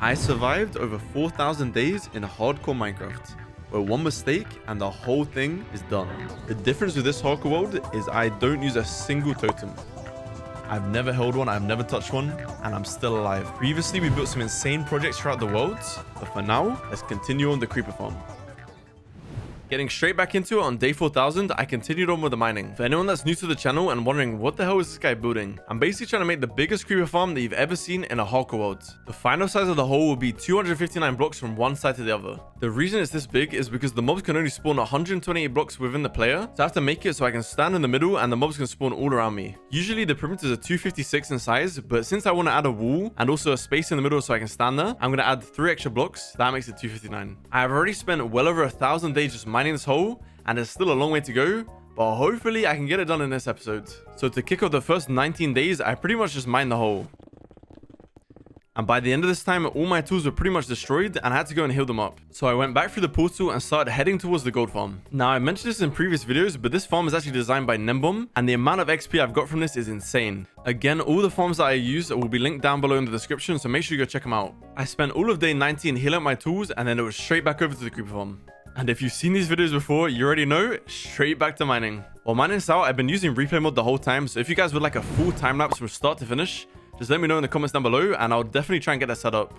I survived over 4,000 days in hardcore Minecraft, where one mistake and the whole thing is done. The difference with this hardcore world is I don't use a single totem. I've never held one, I've never touched one, and I'm still alive. Previously, we built some insane projects throughout the world, but for now, let's continue on the creeper farm. Getting straight back into it on day 4000, I continued on with the mining. For anyone that's new to the channel and wondering what the hell is this guy building, I'm basically trying to make the biggest creeper farm that you've ever seen in a hardcore world. The final size of the hole will be 259 blocks from one side to the other. The reason it's this big is because the mobs can only spawn 128 blocks within the player, so I have to make it so I can stand in the middle and the mobs can spawn all around me. Usually the perimeters are 256 in size, but since I want to add a wall and also a space in the middle so I can stand there, I'm going to add 3 extra blocks. That makes it 259. I have already spent well over 1,000 days just mining this hole, and there's still a long way to go, but hopefully I can get it done in this episode. So to kick off the first 19 days, I pretty much just mined the hole. And by the end of this time, all my tools were pretty much destroyed and I had to go and heal them up. So I went back through the portal and started heading towards the gold farm. Now I mentioned this in previous videos, but this farm is actually designed by Nembom, and the amount of XP I've got from this is insane. Again, all the farms that I use will be linked down below in the description, so make sure you go check them out. I spent all of day 19 healing up my tools, and then it was straight back over to the creeper farm. And if you've seen these videos before, you already know, straight back to mining. While mining this out, I've been using replay mode the whole time, so if you guys would like a full time lapse from start to finish, just let me know in the comments down below and I'll definitely try and get that set up.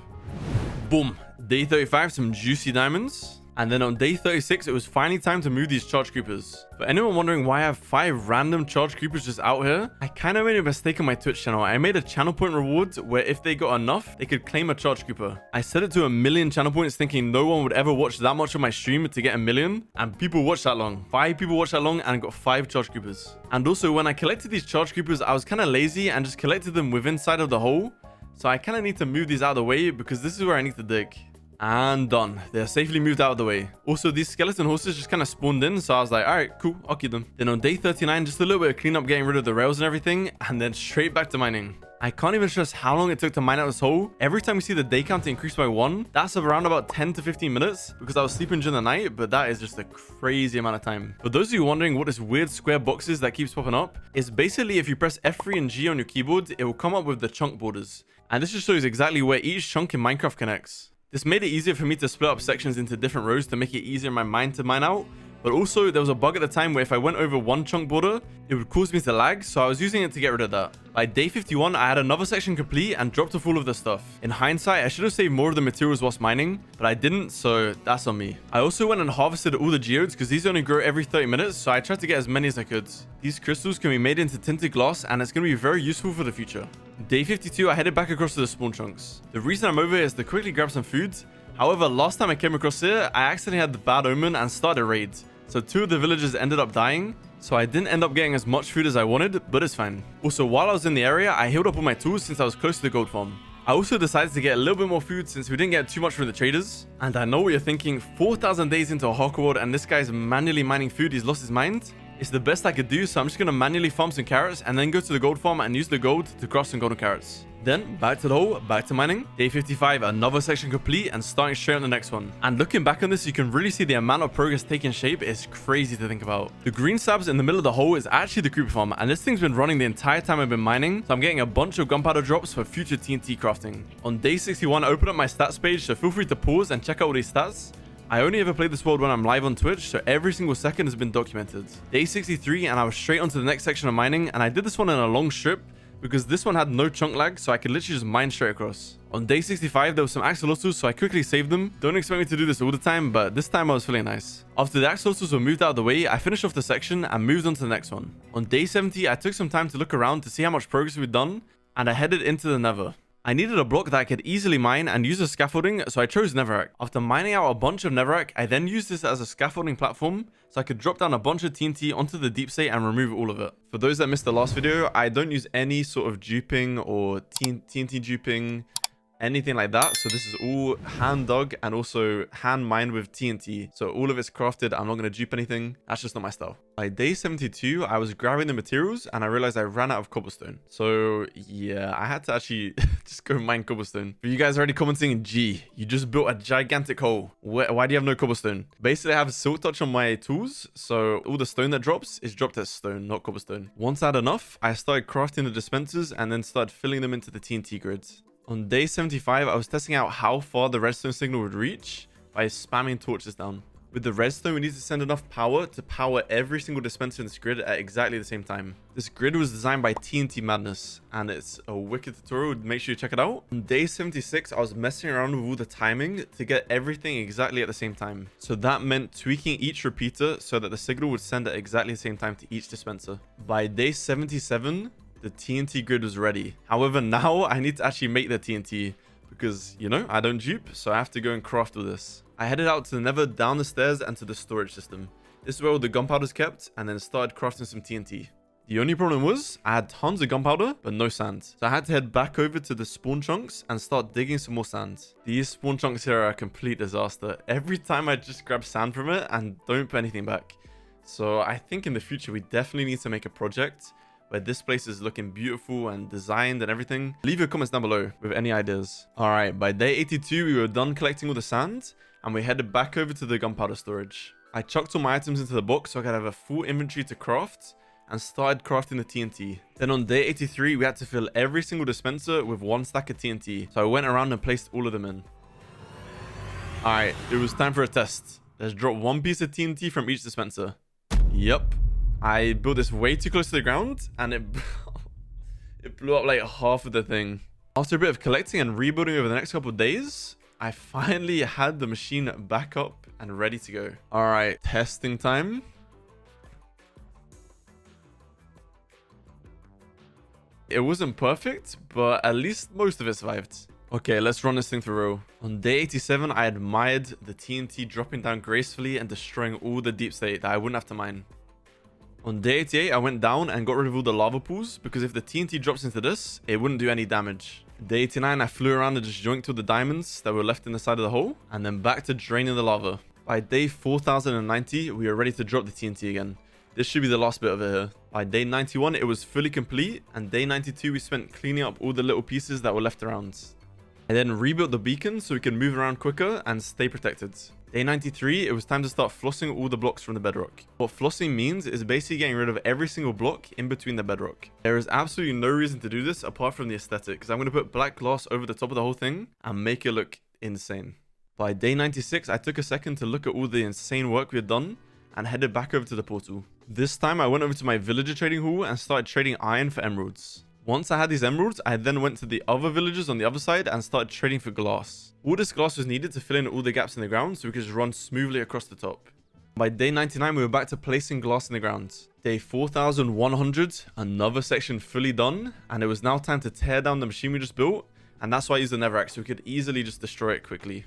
Boom. Day 35, some juicy diamonds. And then on day 36, it was finally time to move these charge creepers. For anyone wondering why I have 5 random charge creepers just out here, I kind of made a mistake on my Twitch channel. I made a channel point reward where if they got enough, they could claim a charge creeper. I set it to 1,000,000 channel points thinking no one would ever watch that much of my stream to get 1,000,000. And people watched that long. 5 people watched that long and got 5 charge creepers. And also when I collected these charge creepers, I was kind of lazy and just collected them within inside of the hole. So I kind of need to move these out of the way because this is where I need to dig. And done. They're safely moved out of the way. Also, these skeleton horses just kind of spawned in, so I was like, all right, cool, I'll keep them. Then on day 39, just a little bit of cleanup, getting rid of the rails and everything, and then straight back to mining. I can't even stress how long it took to mine out this hole. Every time we see the day count increase by 1, that's around about 10 to 15 minutes because I was sleeping during the night, but that is just a crazy amount of time. For those of you wondering what this weird square box is that keeps popping up, it's basically if you press F3 and G on your keyboard, it will come up with the chunk borders. And this just shows exactly where each chunk in Minecraft connects. This made it easier for me to split up sections into different rows to make it easier in my mind to mine out. But also, there was a bug at the time where if I went over one chunk border, it would cause me to lag, so I was using it to get rid of that. By day 51, I had another section complete and dropped off all of the stuff. In hindsight, I should have saved more of the materials whilst mining, but I didn't, so that's on me. I also went and harvested all the geodes because these only grow every 30 minutes, so I tried to get as many as I could. These crystals can be made into tinted glass, and it's going to be very useful for the future. Day 52, I headed back across to the spawn chunks. The reason I'm over here is to quickly grab some food. However, last time I came across here, I accidentally had the bad omen and started a raid. So 2 of the villagers ended up dying, so I didn't end up getting as much food as I wanted, but it's fine. Also, while I was in the area, I healed up all my tools since I was close to the gold farm. I also decided to get a little bit more food since we didn't get too much from the traders. And I know what you're thinking, 4,000 days into a hardcore world and this guy's manually mining food, he's lost his mind. It's the best I could do, so I'm just going to manually farm some carrots and then go to the gold farm and use the gold to craft some golden carrots. Then back to the hole, back to mining. Day 55, another section complete and starting straight on the next one. And looking back on this, you can really see the amount of progress taking shape. It's crazy to think about. The green slabs in the middle of the hole is actually the creeper farm, and this thing's been running the entire time I've been mining, so I'm getting a bunch of gunpowder drops for future TNT crafting. On day 61, I opened up my stats page, so feel free to pause and check out all these stats. I only ever play this world when I'm live on Twitch, so every single second has been documented. Day 63, and I was straight onto the next section of mining, and I did this one in a long strip, because this one had no chunk lag, so I could literally just mine straight across. On day 65, there was some axolotls, so I quickly saved them. Don't expect me to do this all the time, but this time I was feeling nice. After the axolotls were moved out of the way, I finished off the section and moved on to the next one. On day 70, I took some time to look around to see how much progress we'd done, and I headed into the nether. I needed a block that I could easily mine and use as scaffolding, so I chose netherrack. After mining out a bunch of netherrack, I then used this as a scaffolding platform, so I could drop down a bunch of TNT onto the deep state and remove all of it. For those that missed the last video, I don't use any sort of duping or TNT duping, anything like that. So this is all hand dug and also hand mined with TNT. So all of it's crafted. I'm not going to dupe anything. That's just not my style. By day 72, I was grabbing the materials and I realized I ran out of cobblestone. So yeah, I had to actually just go mine cobblestone. But you guys are already commenting, gee, you just built a gigantic hole. Why do you have no cobblestone? Basically, I have a silk touch on my tools. So all the stone that drops is dropped as stone, not cobblestone. Once I had enough, I started crafting the dispensers and then started filling them into the TNT grids. On day 75, I was testing out how far the redstone signal would reach by spamming torches down. With the redstone, we need to send enough power to power every single dispenser in this grid at exactly the same time. This grid was designed by TNT Madness, and it's a wicked tutorial. Make sure you check it out. On day 76, I was messing around with all the timing to get everything exactly at the same time. So that meant tweaking each repeater so that the signal would send at exactly the same time to each dispenser. By day 77, the TNT grid was ready. However, now I need to actually make the TNT because, you know, I don't dupe, so I have to go and craft all this. I headed out to the nether, down the stairs, and to the storage system. This is where all the gunpowder is kept, and then started crafting some TNT. The only problem was, I had tons of gunpowder, but no sand. So I had to head back over to the spawn chunks and start digging some more sand. These spawn chunks here are a complete disaster. Every time I just grab sand from it and don't put anything back. So I think in the future, we definitely need to make a project where this place is looking beautiful and designed and everything. Leave your comments down below with any ideas. All right, by day 82, we were done collecting all the sand, and we headed back over to the gunpowder storage. I chucked all my items into the box so I could have a full inventory to craft, and started crafting the TNT. Then on day 83, we had to fill every single dispenser with 1 stack of TNT. So I went around and placed all of them in. All right, it was time for a test. Let's drop 1 piece of TNT from each dispenser. Yep. I built this way too close to the ground, and it blew up like half of the thing. After a bit of collecting and rebuilding over the next couple of days, I finally had the machine back up and ready to go. All right, testing time. It wasn't perfect, but at least most of it survived. Okay, let's run this thing for real. On day 87, I admired the TNT dropping down gracefully and destroying all the deep state that I wouldn't have to mine. On day 88, I went down and got rid of all the lava pools because if the TNT drops into this, it wouldn't do any damage. Day 89, I flew around and just joinked all the diamonds that were left in the side of the hole, and then back to draining the lava. By day 4090, we were ready to drop the TNT again. This should be the last bit of it here. By day 91, it was fully complete, and day 92, we spent cleaning up all the little pieces that were left around. I then rebuilt the beacon so we can move around quicker and stay protected. Day 93, it was time to start flossing all the blocks from the bedrock. What flossing means is basically getting rid of every single block in between the bedrock. There is absolutely no reason to do this apart from the aesthetic, because I'm going to put black glass over the top of the whole thing and make it look insane. By day 96, I took a second to look at all the insane work we had done and headed back over to the portal. This time, I went over to my villager trading hall and started trading iron for emeralds. Once I had these emeralds, I then went to the other villagers on the other side and started trading for glass. All this glass was needed to fill in all the gaps in the ground so we could just run smoothly across the top. By day 99, we were back to placing glass in the ground. Day 4100, another section fully done, and it was now time to tear down the machine we just built, and that's why I used the nether axe so we could easily just destroy it quickly.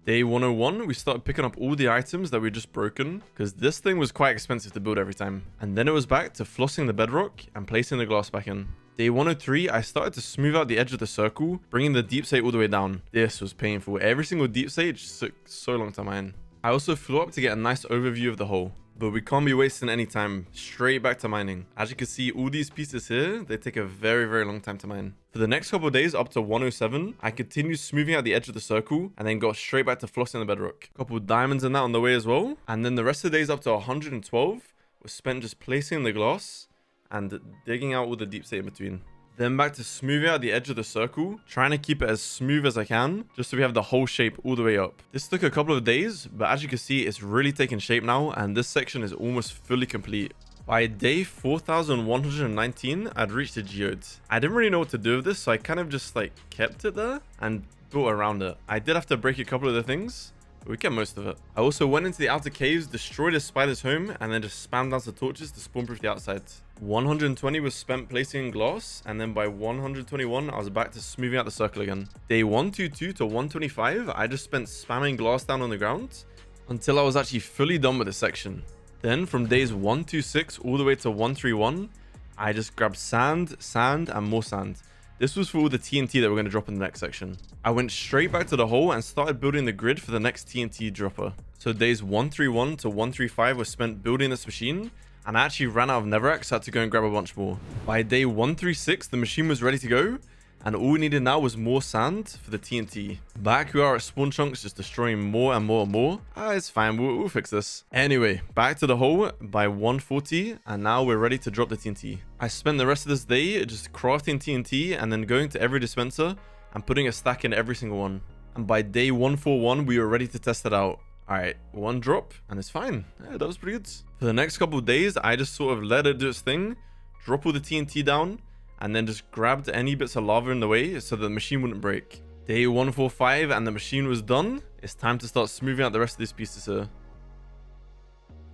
Day 101, we started picking up all the items that we just broken, because this thing was quite expensive to build every time. And then it was back to flossing the bedrock and placing the glass back in. Day 103, I started to smooth out the edge of the circle, bringing the deep state all the way down. This was painful. Every single deep state just took so long to mine. I also flew up to get a nice overview of the hole. But we can't be wasting any time. Straight back to mining. As you can see, all these pieces here, they take a very, very long time to mine. For the next couple of days, up to 107, I continued smoothing out the edge of the circle and then got straight back to flossing the bedrock. A couple of diamonds and that on the way as well. And then the rest of the days up to 112 was spent just placing the glass and digging out all the deep state in between. Then back to smoothing out the edge of the circle, trying to keep it as smooth as I can, just so we have the whole shape all the way up. This took a couple of days, but as you can see, it's really taking shape now, and this section is almost fully complete. By day 4119, I'd reached the geode. I didn't really know what to do with this, so I kind of just like kept it there and built around it. I did have to break a couple of the things, but we kept most of it. I also went into the outer caves, destroyed a spider's home, and then just spammed down some torches to spawn-proof the outside. 120 was spent placing glass, and then by 121, I was back to smoothing out the circle again. Day 122 to 125, I just spent spamming glass down on the ground until I was actually fully done with this section. Then from days 126 all the way to 131, I just grabbed sand, and more sand. This was for all the TNT that we're going to drop in the next section. I went straight back to the hole and started building the grid for the next TNT dropper. So days 131 to 135 were spent building this machine, and I actually ran out of netherrack, so I had to go and grab a bunch more. By day 136, the machine was ready to go, And all we needed now was more sand for the TNT. Back we are at spawn chunks, just destroying more and more and more. It's fine, we'll fix this. Anyway, back to the hole by 140, and now we're ready to drop the TNT. I spent the rest of this day just crafting TNT and then going to every dispenser and putting a stack in every single one. And by day 141, we were ready to test it out. Alright, one drop, and it's fine. Yeah, that was pretty good. For the next couple of days, I just sort of let it do its thing, drop all the TNT down, and then just grabbed any bits of lava in the way so that the machine wouldn't break. Day 145 and the machine was done. It's time to start smoothing out the rest of these pieces here.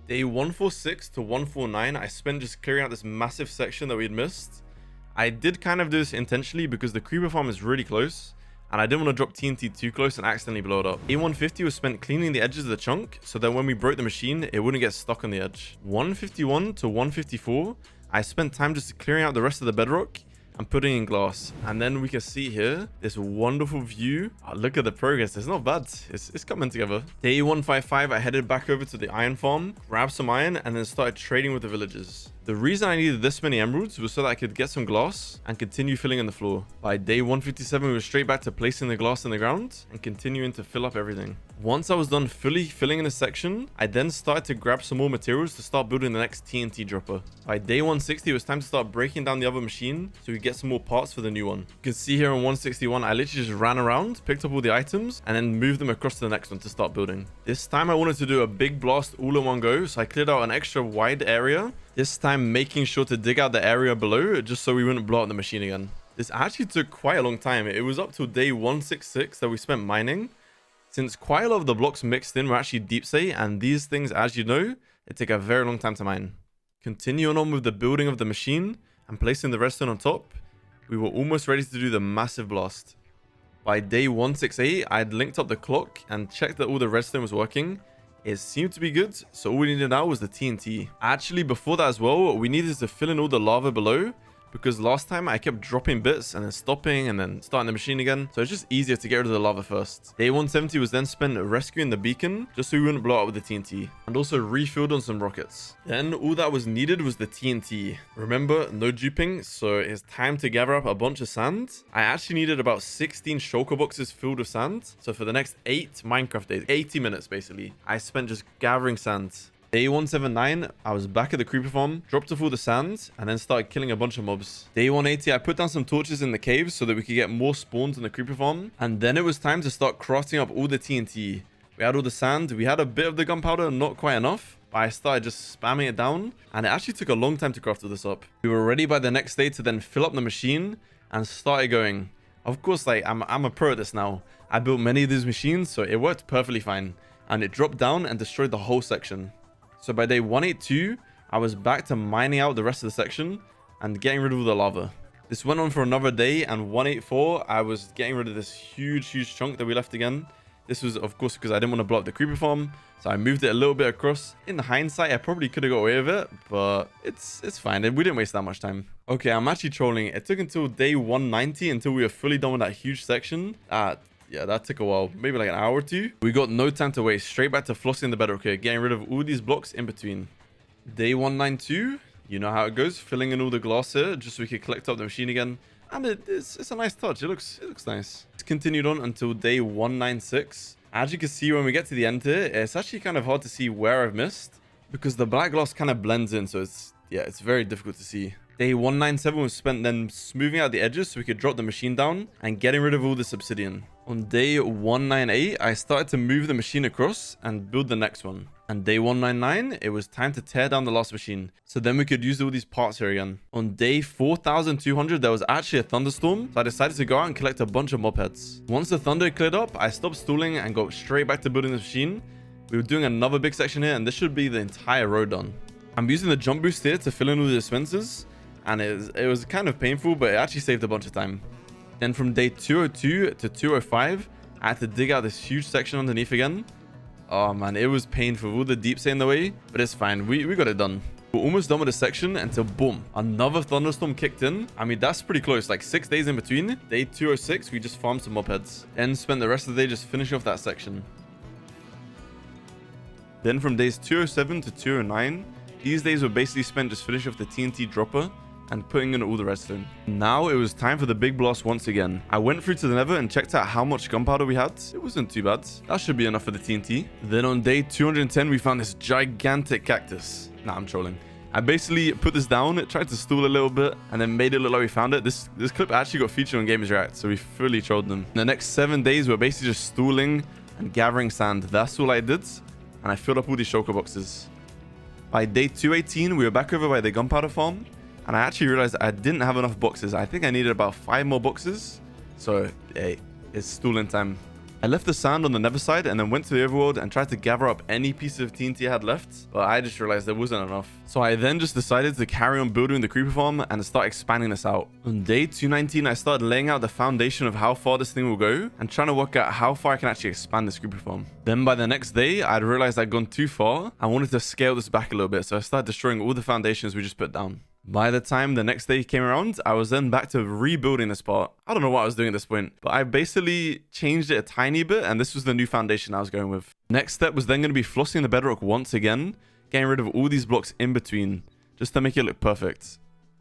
Day 146 to 149, I spent just clearing out this massive section that we had missed. I did kind of do this intentionally because the creeper farm is really close, and I didn't want to drop TNT too close and accidentally blow it up. Day 150 was spent cleaning the edges of the chunk so that when we broke the machine, it wouldn't get stuck on the edge. 151 to 154, I spent time just clearing out the rest of the bedrock and putting in glass. And then we can see here this wonderful view. Oh, look at the progress. It's not bad. It's coming together. Day 155, I headed back over to the iron farm, grabbed some iron, and then started trading with the villagers. The reason I needed this many emeralds was so that I could get some glass and continue filling in the floor. By day 157, we were straight back to placing the glass in the ground and continuing to fill up everything. Once I was done fully filling in a section, I then started to grab some more materials to start building the next TNT dropper. By day 160, it was time to start breaking down the other machine so we could get some more parts for the new one. You can see here on 161, I literally just ran around, picked up all the items, and then moved them across to the next one to start building. This time I wanted to do a big blast all in one go, so I cleared out an extra wide area. This time making sure to dig out the area below just so we wouldn't blow out the machine again. This actually took quite a long time. It was up till day 166 that we spent mining. Since quite a lot of the blocks mixed in were actually deep sea, and these things, as you know, it take a very long time to mine. Continuing on with the building of the machine and placing the redstone on top, we were almost ready to do the massive blast. By day 168, I had linked up the clock and checked that all the redstone was working. It seemed to be good, so all we needed now was the TNT. Actually, before that as well, we needed to fill in all the lava below, because last time I kept dropping bits and then stopping and then starting the machine again. So it's just easier to get rid of the lava first. Day 170 was then spent rescuing the beacon just so we wouldn't blow up with the TNT, and also refilled on some rockets. Then all that was needed was the TNT. Remember, no duping, so it's time to gather up a bunch of sand. I actually needed about 16 shulker boxes filled with sand. So for the next 8 Minecraft days, 80 minutes basically, I spent just gathering sand. Day 179, I was back at the creeper farm, dropped off all the sand, and then started killing a bunch of mobs. Day 180, I put down some torches in the caves so that we could get more spawns in the creeper farm. And then it was time to start crafting up all the TNT. We had all the sand, we had a bit of the gunpowder, not quite enough, but I started just spamming it down, and it actually took a long time to craft all this up. We were ready by the next day to then fill up the machine and started going. Of course, like, I'm a pro at this now. I built many of these machines, so it worked perfectly fine. And it dropped down and destroyed the whole section. So by day 182, I was back to mining out the rest of the section and getting rid of all the lava. This went on for another day, and 184, I was getting rid of this huge chunk that we left again. This was, of course, because I didn't want to blow up the creeper farm, so I moved it a little bit across. In hindsight, I probably could have got away with it, but it's fine. We didn't waste that much time. Okay, I'm actually trolling. It took until day 190 until we were fully done with that huge section. Yeah, that took a while, maybe like an hour or two. We got no time to waste. Straight back to flossing the bedrock here, getting rid of all these blocks in between. Day 192, you know how it goes. Filling in all the glass here, just so we could collect up the machine again. And it's a nice touch. It looks nice. It's continued on until day 196. As you can see, when we get to the end here, it's actually kind of hard to see where I've missed, because the black glass kind of blends in, so it's very difficult to see. Day 197 was spent then smoothing out the edges so we could drop the machine down and getting rid of all this obsidian. On day 198, I started to move the machine across and build the next one. And day 199, it was time to tear down the last machine, so then we could use all these parts here again. On day 4200, there was actually a thunderstorm, so I decided to go out and collect a bunch of mob heads. Once the thunder cleared up, I stopped stalling and got straight back to building the machine. We were doing another big section here, and this should be the entire road done. I'm using the jump boost here to fill in all the dispensers, and it was kind of painful, but it actually saved a bunch of time. Then from day 202 to 205, I had to dig out this huge section underneath again. Oh man, it was painful with all the deep sea in the way, but it's fine. We got it done. We're almost done with the section until boom, another thunderstorm kicked in. I mean, that's pretty close, like 6 days in between. Day 206, we just farmed some mob heads and spent the rest of the day just finishing off that section. Then from days 207 to 209, these days were basically spent just finishing off the TNT dropper and putting in all the redstone. Now it was time for the big blast once again. I went through to the nether and checked out how much gunpowder we had. It wasn't too bad. That should be enough for the TNT. Then on day 210, we found this gigantic cactus. Nah, I'm trolling. I basically put this down, tried to stall a little bit, and then made it look like we found it. This clip actually got featured on Gamers React, so we fully trolled them. In the next 7 days, we're basically just stalling and gathering sand. That's all I did, and I filled up all these shulker boxes. By day 218, we were back over by the gunpowder farm, and I actually realized I didn't have enough boxes. I think I needed about 5 more boxes, so hey, it's stalling time. I left the sand on the nether side and then went to the overworld and tried to gather up any piece of TNT I had left, but I just realized there wasn't enough. So I then just decided to carry on building the creeper farm and start expanding this out. On day 219, I started laying out the foundation of how far this thing will go and trying to work out how far I can actually expand this creeper farm. Then by the next day, I'd realized I'd gone too far. I wanted to scale this back a little bit, so I started destroying all the foundations we just put down. By the time the next day came around, I was then back to rebuilding this part. I don't know what I was doing at this point, but I basically changed it a tiny bit, and this was the new foundation I was going with. Next step was then going to be flossing the bedrock once again, getting rid of all these blocks in between, just to make it look perfect.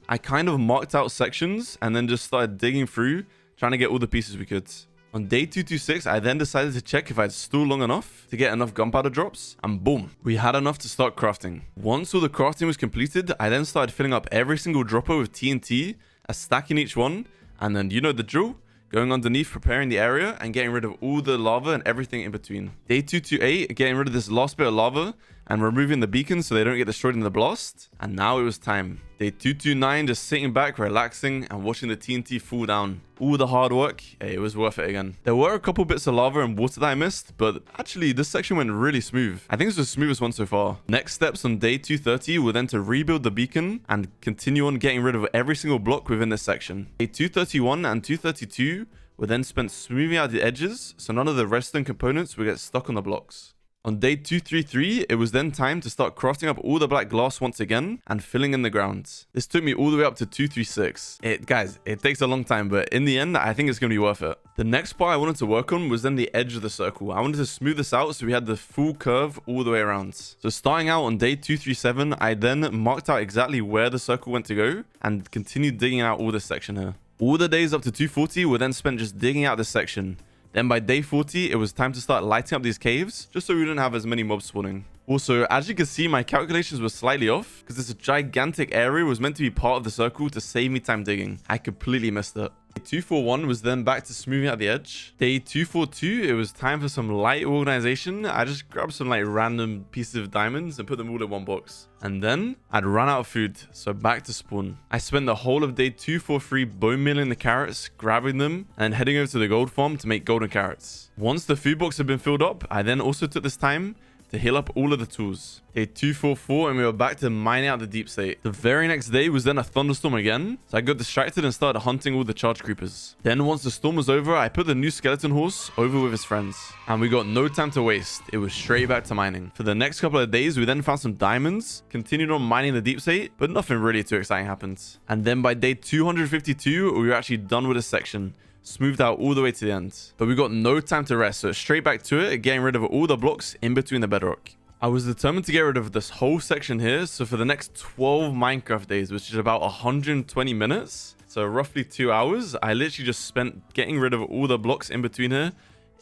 I kind of marked out sections, and then just started digging through, trying to get all the pieces we could. On day 226, I then decided to check if I'd stall long enough to get enough gunpowder drops, and boom, we had enough to start crafting. Once all the crafting was completed, I then started filling up every single dropper with TNT, a stack in each one, and then you know the drill, going underneath, preparing the area, and getting rid of all the lava and everything in between. Day 228, getting rid of this last bit of lava, and removing the beacons so they don't get destroyed in the blast. And now it was time. Day 229, just sitting back, relaxing, and watching the TNT fall down. All the hard work, hey, it was worth it again. There were a couple bits of lava and water that I missed, but actually this section went really smooth. I think it's the smoothest one so far. Next steps on day 230 were then to rebuild the beacon and continue on getting rid of every single block within this section. Day 231 and 232 were then spent smoothing out the edges so none of the redstone components would get stuck on the blocks. On day 233, it was then time to start crafting up all the black glass once again and filling in the ground. This took me all the way up to 236. Guys, it takes a long time, but in the end, I think it's going to be worth it. The next part I wanted to work on was then the edge of the circle. I wanted to smooth this out so we had the full curve all the way around. So starting out on day 237, I then marked out exactly where the circle went to go and continued digging out all this section here. All the days up to 240 were then spent just digging out this section. Then by day 40, it was time to start lighting up these caves, just so we didn't have as many mobs spawning. Also, as you can see, my calculations were slightly off, because this gigantic area was meant to be part of the circle to save me time digging. I completely missed it. Day 241 was then back to smoothing out the edge. Day 242, it was time for some light organization. I just grabbed some like random pieces of diamonds and put them all in one box. And then I'd run out of food, so back to spawn. I spent the whole of day 243 bone mealing the carrots, grabbing them, and heading over to the gold farm to make golden carrots. Once the food box had been filled up, I then also took this time to heal up all of the tools. Day 244 and we were back to mining out the deep state. The very next day was then a thunderstorm again, so I got distracted and started hunting all the charge creepers. Then once the storm was over, I put the new skeleton horse over with his friends, and we got no time to waste. It was straight back to mining. For the next couple of days, we then found some diamonds, continued on mining the deep state, but nothing really too exciting happened. And then by day 252, we were actually done with this section. Smoothed out all the way to the end. But we got no time to rest, so straight back to it, getting rid of all the blocks in between the bedrock. I was determined to get rid of this whole section here, so for the next 12 Minecraft days, which is about 120 minutes, so roughly 2 hours, I literally just spent getting rid of all the blocks in between here.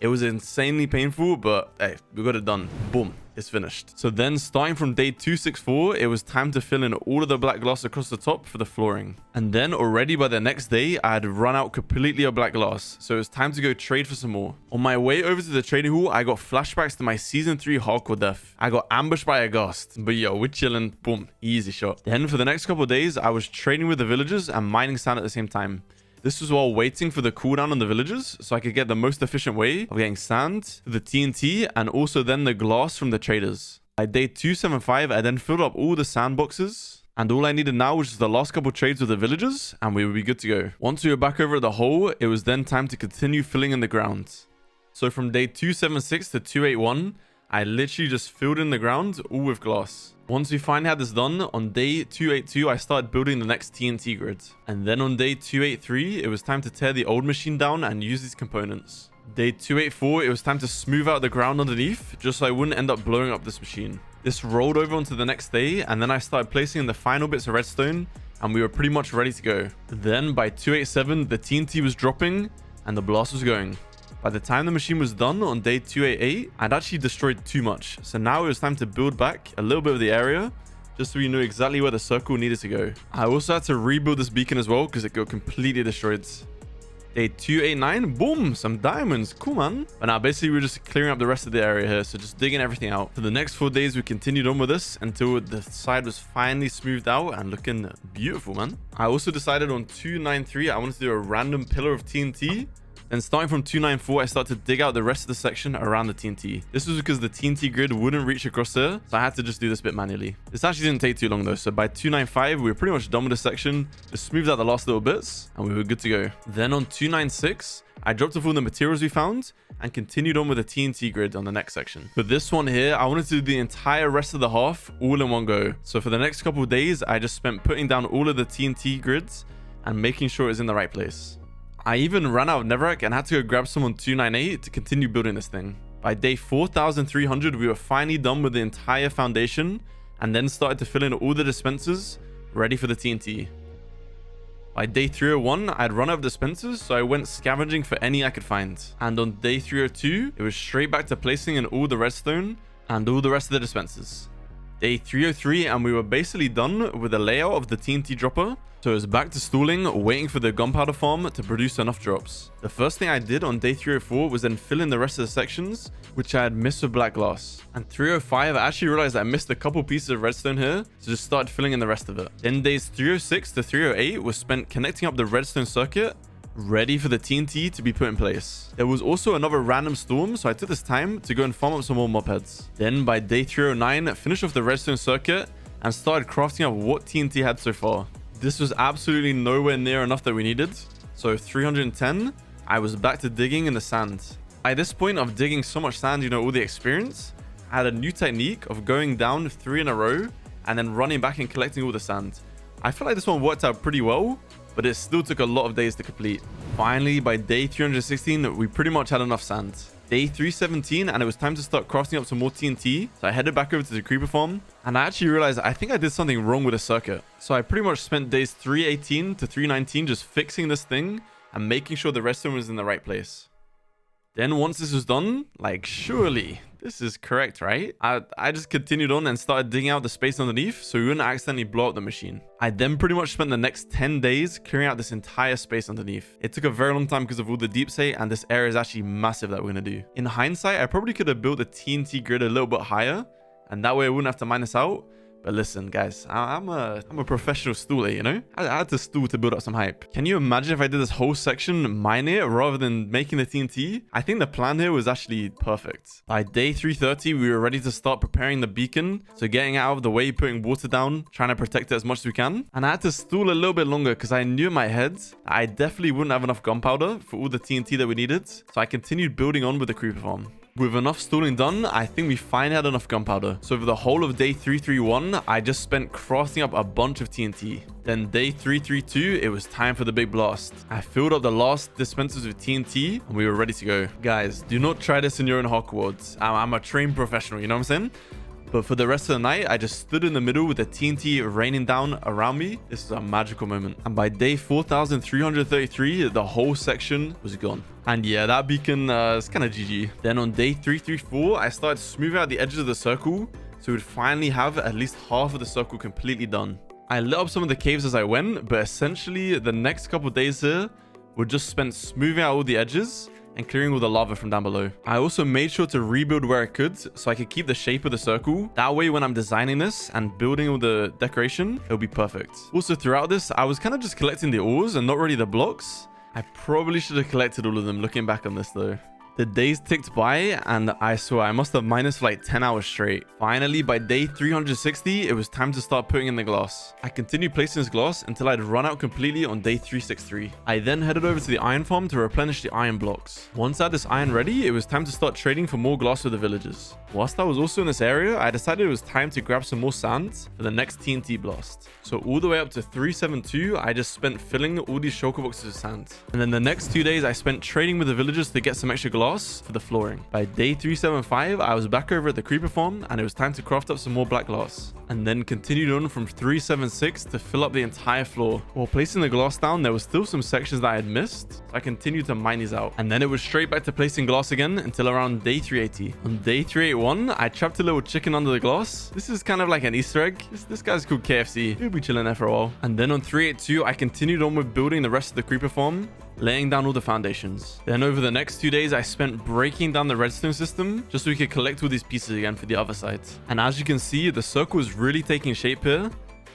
It was insanely painful, but hey, we got it done. Boom. It's finished. So then starting from day 264, it was time to fill in all of the black glass across the top for the flooring. And then already by the next day, I had run out completely of black glass. So it was time to go trade for some more. On my way over to the trading hall, I got flashbacks to my season 3 hardcore death. I got ambushed by a ghast, but yo, we're chilling. Boom, easy shot. Then for the next couple of days, I was trading with the villagers and mining sand at the same time. This was while waiting for the cooldown on the villagers, so I could get the most efficient way of getting sand, the TNT, and also then the glass from the traders. By day 275, I then filled up all the sand boxes, and all I needed now was just the last couple trades with the villagers, and we would be good to go. Once we were back over at the hole, it was then time to continue filling in the ground. So from day 276 to 281, I literally just filled in the ground all with glass. Once we finally had this done, on day 282, I started building the next TNT grid. And then on day 283, it was time to tear the old machine down and use these components. Day 284, it was time to smooth out the ground underneath, just so I wouldn't end up blowing up this machine. This rolled over onto the next day, and then I started placing in the final bits of redstone, and we were pretty much ready to go. Then by 287, the TNT was dropping and the blast was going. By the time the machine was done on day 288, I'd actually destroyed too much. So now it was time to build back a little bit of the area, just so we knew exactly where the circle needed to go. I also had to rebuild this beacon as well because it got completely destroyed. Day 289, boom, some diamonds. Cool, man. But now basically we're just clearing up the rest of the area here, so just digging everything out. For the next 4 days, we continued on with this until the side was finally smoothed out and looking beautiful, man. I also decided on 293, I wanted to do a random pillar of TNT. Then starting from 294, I started to dig out the rest of the section around the TNT. This was because the TNT grid wouldn't reach across there, so I had to just do this bit manually. This actually didn't take too long though, so by 295, we were pretty much done with the section, just smoothed out the last little bits, and we were good to go. Then on 296, I dropped off all the materials we found, and continued on with the TNT grid on the next section. For this one here, I wanted to do the entire rest of the half all in one go. So for the next couple of days, I just spent putting down all of the TNT grids, and making sure it's in the right place. I even ran out of netherrack and had to go grab some on 298 to continue building this thing. By day 4300, we were finally done with the entire foundation and then started to fill in all the dispensers ready for the TNT. By day 301, I'd run out of dispensers, so I went scavenging for any I could find. And on day 302, it was straight back to placing in all the redstone and all the rest of the dispensers. Day 303, and we were basically done with the layout of the TNT dropper. So it was back to stalling, waiting for the gunpowder farm to produce enough drops. The first thing I did on day 304 was then fill in the rest of the sections, which I had missed with black glass. And 305, I actually realized I missed a couple pieces of redstone here, so just started filling in the rest of it. Then days 306 to 308 was spent connecting up the redstone circuit, ready for the TNT to be put in place. There was also another random storm, so I took this time to go and farm up some more mob heads. Then by day 309, finished off the redstone circuit and started crafting up what TNT had so far. This was absolutely nowhere near enough that we needed. So 310, I was back to digging in the sand. By this point of digging so much sand, you know, all the experience, I had a new technique of going down 3 in a row and then running back and collecting all the sand. I feel like this one worked out pretty well, but it still took a lot of days to complete. Finally, by day 316, we pretty much had enough sand. Day 317, and it was time to start crafting up some more TNT. So I headed back over to the creeper farm, and I actually realized I think I did something wrong with the circuit. So I pretty much spent days 318 to 319 just fixing this thing and making sure the redstone was in the right place. Then once this was done, like surely this is correct, right? I just continued on and started digging out the space underneath so we wouldn't accidentally blow up the machine. I then pretty much spent the next 10 days clearing out this entire space underneath. It took a very long time because of all the deep sea, and this area is actually massive that we're going to do. In hindsight, I probably could have built the TNT grid a little bit higher, and that way I wouldn't have to mine this out. But listen, guys, I'm a professional stooler, you know? I had to stool to build up some hype. Can you imagine if I did this whole section mine it rather than making the TNT? I think the plan here was actually perfect. By day 330, we were ready to start preparing the beacon. So getting out of the way, putting water down, trying to protect it as much as we can. And I had to stool a little bit longer because I knew in my head I definitely wouldn't have enough gunpowder for all the TNT that we needed. So I continued building on with the creeper farm. With enough stalling done, I think we finally had enough gunpowder. So for the whole of day 331, I just spent crafting up a bunch of TNT. Then day 332, it was time for the big blast. I filled up the last dispensers with TNT and we were ready to go. Guys, do not try this in your own hardcore worlds. I'm a trained professional, you know what I'm saying? But for the rest of the night, I just stood in the middle with the TNT raining down around me. This is a magical moment. And by day 4333, the whole section was gone. And yeah, that beacon is kind of GG. Then on day 334, I started smoothing out the edges of the circle, so we'd finally have at least half of the circle completely done. I lit up some of the caves as I went, but essentially the next couple days here were just spent smoothing out all the edges and clearing all the lava from down below. I also made sure to rebuild where I could so I could keep the shape of the circle. That way when I'm designing this and building all the decoration, it'll be perfect. Also throughout this, I was kind of just collecting the ores and not really the blocks. I probably should have collected all of them looking back on this though. The days ticked by and I swear I must have mined for like 10 hours straight. Finally, by day 360, it was time to start putting in the glass. I continued placing this glass until I'd run out completely on day 363. I then headed over to the iron farm to replenish the iron blocks. Once I had this iron ready, it was time to start trading for more glass with the villagers. Whilst I was also in this area, I decided it was time to grab some more sand for the next TNT blast. So all the way up to 372, I just spent filling all these shulker boxes with sand. And then the next 2 days, I spent trading with the villagers to get some extra glass glass for the flooring. By day 375, I was back over at the creeper farm and it was time to craft up some more black glass. And then continued on from 376 to fill up the entire floor. While placing the glass down, there was still some sections that I had missed, so I continued to mine these out. And then it was straight back to placing glass again until around day 380. On day 381, I trapped a little chicken under the glass. This is kind of like an Easter egg. This guy's called KFC. He'll be chilling there for a while. And then on 382, I continued on with building the rest of the creeper farm, laying down all the foundations. Then over the next 2 days, I spent breaking down the redstone system just so we could collect all these pieces again for the other side. And as you can see, the circle is really taking shape here.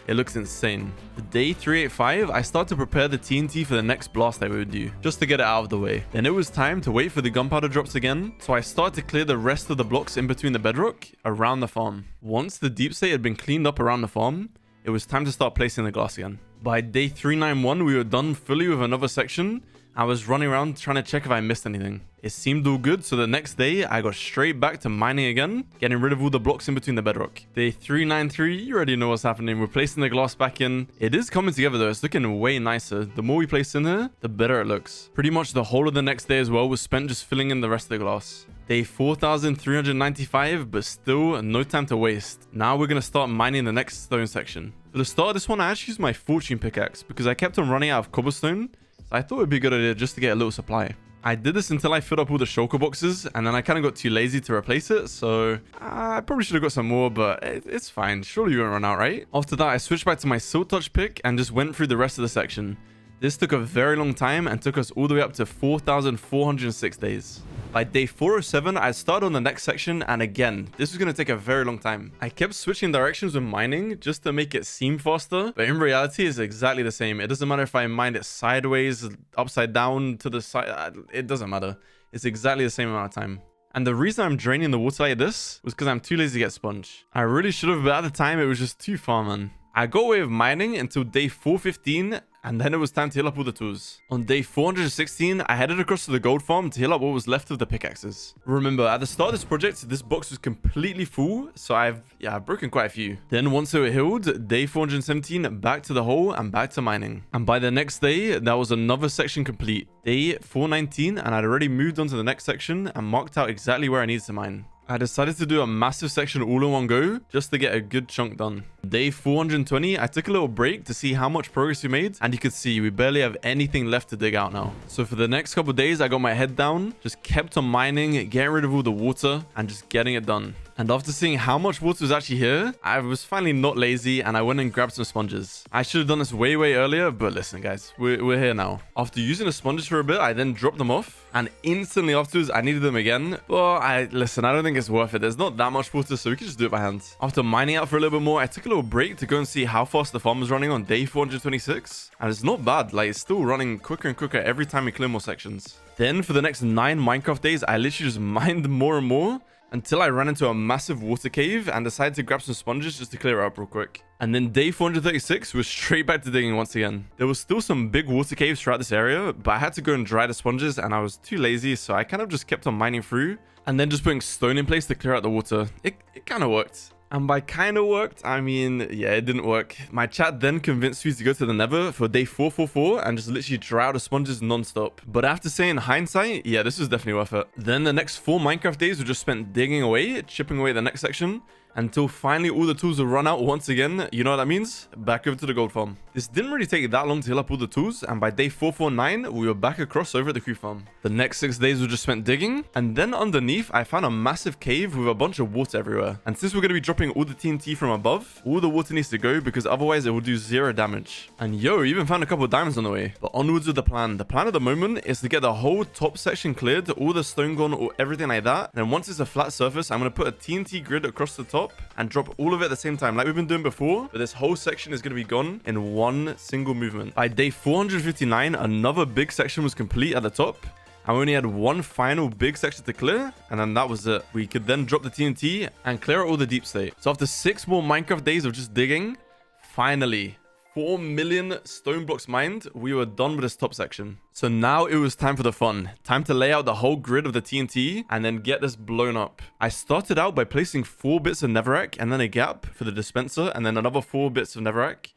It looks insane. The day 385, I started to prepare the TNT for the next blast that we would do, just to get it out of the way. Then it was time to wait for the gunpowder drops again, so I started to clear the rest of the blocks in between the bedrock around the farm. Once the deep state had been cleaned up around the farm, it was time to start placing the glass again. By day 391, we were done fully with another section. I was running around trying to check if I missed anything. It seemed all good, so the next day, I got straight back to mining again, getting rid of all the blocks in between the bedrock. Day 393, you already know what's happening. We're placing the glass back in. It is coming together though, it's looking way nicer. The more we place in here, the better it looks. Pretty much the whole of the next day as well was spent just filling in the rest of the glass. Day 4,395, but still no time to waste. Now we're going to start mining the next stone section. For the start of this one, I actually used my fortune pickaxe because I kept on running out of cobblestone. So I thought it'd be a good idea just to get a little supply. I did this until I filled up all the shulker boxes, and then I kind of got too lazy to replace it, so I probably should have got some more, but it's fine. Surely you won't run out, right? After that, I switched back to my silk touch pick and just went through the rest of the section. This took a very long time and took us all the way up to 4,406 days. By day 407, I started on the next section, and again, this was going to take a very long time. I kept switching directions with mining just to make it seem faster, but in reality, it's exactly the same. It doesn't matter if I mine it sideways, upside down, to the side, it doesn't matter. It's exactly the same amount of time. And the reason I'm draining the water like this was because I'm too lazy to get sponge. I really should have, but at the time, it was just too far, man. I got away with mining until day 415, and then it was time to heal up all the tools. On day 416, I headed across to the gold farm to heal up what was left of the pickaxes. Remember, at the start of this project, this box was completely full, so I've broken quite a few. Then once they were healed, day 417, back to the hole and back to mining. And by the next day, that was another section complete. Day 419, and I'd already moved on to the next section and marked out exactly where I needed to mine. I decided to do a massive section all in one go, just to get a good chunk done. Day 420, I took a little break to see how much progress we made, and you could see we barely have anything left to dig out now. So for the next couple of days, I got my head down, just kept on mining, getting rid of all the water, and just getting it done. And after seeing how much water was actually here, I was finally not lazy and I went and grabbed some sponges. I should have done this way earlier, but listen guys, we're here now. After using the sponges for a bit, I then dropped them off, and instantly afterwards I needed them again. But listen, I don't think it's worth it. There's not that much water, so we can just do it by hand. After mining out for a little bit more, I took a little break to go and see how fast the farm was running on day 426. And it's not bad, like it's still running quicker and quicker every time we clear more sections. Then for the next 9 Minecraft days, I literally just mined more and more, until I ran into a massive water cave and decided to grab some sponges just to clear it up real quick. And then day 436 was straight back to digging once again. There was still some big water caves throughout this area, but I had to go and dry the sponges and I was too lazy, so I kind of just kept on mining through and then just putting stone in place to clear out the water. It kind of worked. And by kind of worked, I mean, yeah, it didn't work. My chat then convinced me to go to the nether for day 444 and just literally dry out the sponges non-stop. But after saying hindsight, yeah, this was definitely worth it. Then the next 4 Minecraft days were just spent digging away, chipping away the next section, until finally all the tools will run out once again. You know what that means? Back over to the gold farm. This didn't really take that long to heal up all the tools, and by day 449, we were back across over at the creep farm. The next 6 days were just spent digging, and then underneath, I found a massive cave with a bunch of water everywhere. And since we're going to be dropping all the TNT from above, all the water needs to go because otherwise it will do 0 damage. And yo, we even found a couple of diamonds on the way. But onwards with the plan. The plan at the moment is to get the whole top section cleared, all the stone gone, or everything like that. And then once it's a flat surface, I'm going to put a TNT grid across the top and drop all of it at the same time like we've been doing before, but this whole section is going to be gone in one single movement. By day 459, another big section was complete at the top. I only had one final big section to clear, and then that was it. We could then drop the TNT and clear out all the deep state. So after 6 more Minecraft days of just digging, finally 4 million stone blocks mined, we were done with this top section. So now it was time for the fun. Time to lay out the whole grid of the TNT and then get this blown up. I started out by placing 4 bits of netherrack and then a gap for the dispenser and then another 4 bits of netherrack.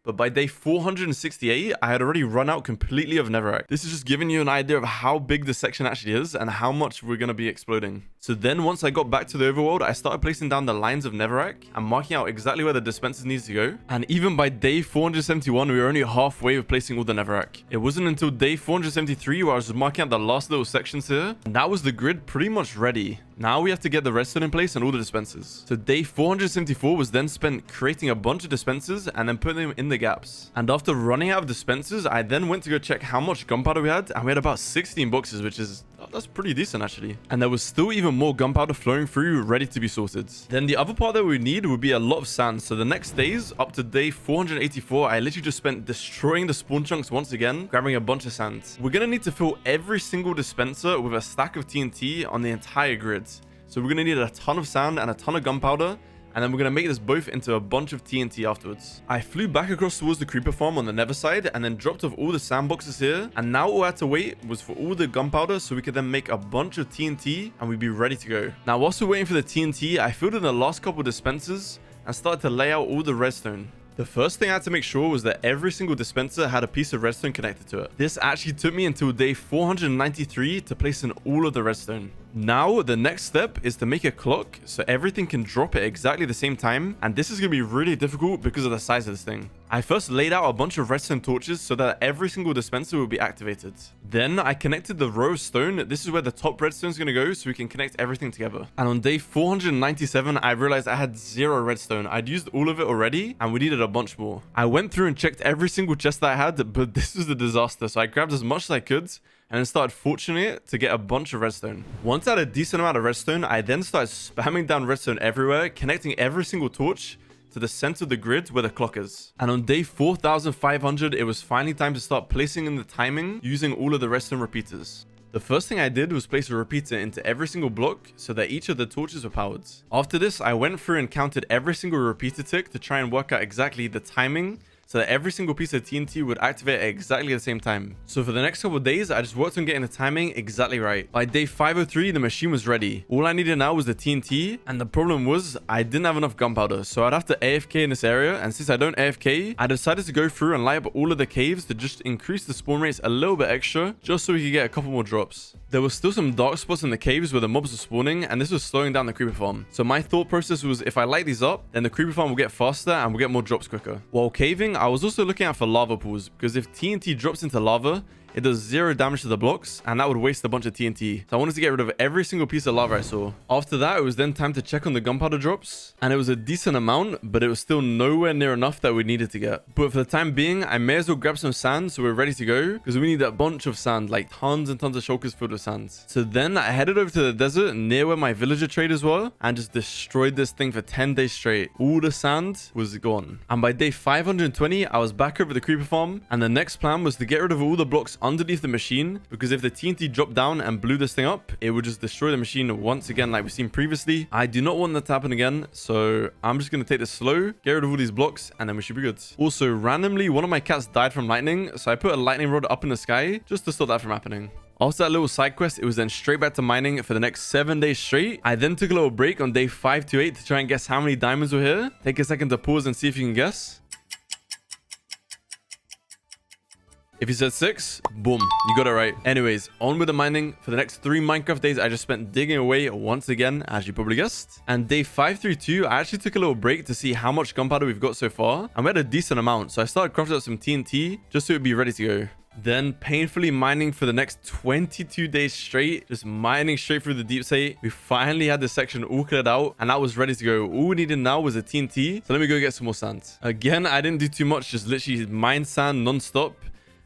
But by day 468, I had already run out completely of netherrack. This is just giving you an idea of how big this section actually is and how much we're going to be exploding. So then once I got back to the overworld, I started placing down the lines of netherrack and marking out exactly where the dispensers needs to go. And even by day 471, we were only halfway of placing all the netherrack. It wasn't until day 473 where I was marking out the last little sections here. And that was the grid pretty much ready. Now we have to get the redstone in place and all the dispensers. So day 474 was then spent creating a bunch of dispensers and then putting them in the gaps. And after running out of dispensers, I then went to go check how much gunpowder we had, and we had about 16 boxes, which is that's pretty decent actually. And there was still even more gunpowder flowing through, ready to be sorted. Then the other part that we need would be a lot of sand. So the next days up to day 484, I literally just spent destroying the spawn chunks once again, grabbing a bunch of sand. We're gonna need to fill every single dispenser with a stack of TNT on the entire grid. So we're gonna need a ton of sand and a ton of gunpowder, and then we're going to make this both into a bunch of TNT afterwards. I flew back across towards the creeper farm on the nether side and then dropped off all the sandboxes here. And now all I had to wait was for all the gunpowder so we could then make a bunch of TNT and we'd be ready to go. Now, whilst we're waiting for the TNT, I filled in the last couple of dispensers and started to lay out all the redstone. The first thing I had to make sure was that every single dispenser had a piece of redstone connected to it. This actually took me until day 493 to place in all of the redstone. Now, the next step is to make a clock so everything can drop at exactly the same time, and this is going to be really difficult because of the size of this thing. I first laid out a bunch of redstone torches so that every single dispenser will be activated. Then I connected the row of stone. This is where the top redstone is going to go so we can connect everything together. And on day 497, I realized I had 0 redstone. I'd used all of it already and we needed a bunch more. I went through and checked every single chest that I had, but this was a disaster. So I grabbed as much as I could and then started fortuning it to get a bunch of redstone. Once I had a decent amount of redstone, I then started spamming down redstone everywhere, connecting every single torch to the center of the grid where the clock is. And on day 4500, it was finally time to start placing in the timing using all of the redstone repeaters. The first thing I did was place a repeater into every single block so that each of the torches were powered. After this, I went through and counted every single repeater tick to try and work out exactly the timing so that every single piece of TNT would activate at exactly the same time. So for the next couple of days, I just worked on getting the timing exactly right. By day 503, the machine was ready. All I needed now was the TNT, and the problem was I didn't have enough gunpowder, so I'd have to AFK in this area, and since I don't AFK, I decided to go through and light up all of the caves to just increase the spawn rates a little bit extra, just so we could get a couple more drops. There was still some dark spots in the caves where the mobs were spawning, and this was slowing down the creeper farm. So my thought process was if I light these up, then the creeper farm will get faster and we'll get more drops quicker. While caving, I was also looking out for lava pools, because if TNT drops into lava, it does 0 damage to the blocks, and that would waste a bunch of TNT. So I wanted to get rid of every single piece of lava I saw. After that, it was then time to check on the gunpowder drops, and it was a decent amount, but it was still nowhere near enough that we needed to get. But for the time being, I may as well grab some sand so we're ready to go, because we need a bunch of sand, like tons and tons of shulkers filled with sand. So then I headed over to the desert near where my villager traders were, and just destroyed this thing for 10 days straight. All the sand was gone. And by day 520, I was back over the creeper farm, and the next plan was to get rid of all the blocks underneath the machine, because if the TNT dropped down and blew this thing up, it would just destroy the machine once again like we've seen previously. I do not want that to happen again, so I'm just going to take this slow, get rid of all these blocks, and then we should be good. Also, randomly, one of my cats died from lightning, so I put a lightning rod up in the sky just to stop that from happening. After that little side quest, it was then straight back to mining for the next 7 days straight. I then took a little break on day 528 to try and guess how many diamonds were here. Take a second to pause and see if you can guess. If you said 6, boom, you got it right. Anyways, on with the mining. For the next 3 Minecraft days, I just spent digging away once again, as you probably guessed. And day 532, I actually took a little break to see how much gunpowder we've got so far. And we had a decent amount, so I started crafting up some TNT just so it'd be ready to go. Then painfully mining for the next 22 days straight, just mining straight through the deep sea. We finally had this section all cleared out, and that was ready to go. All we needed now was a TNT, so let me go get some more sand. Again, I didn't do too much, just literally mine sand non-stop.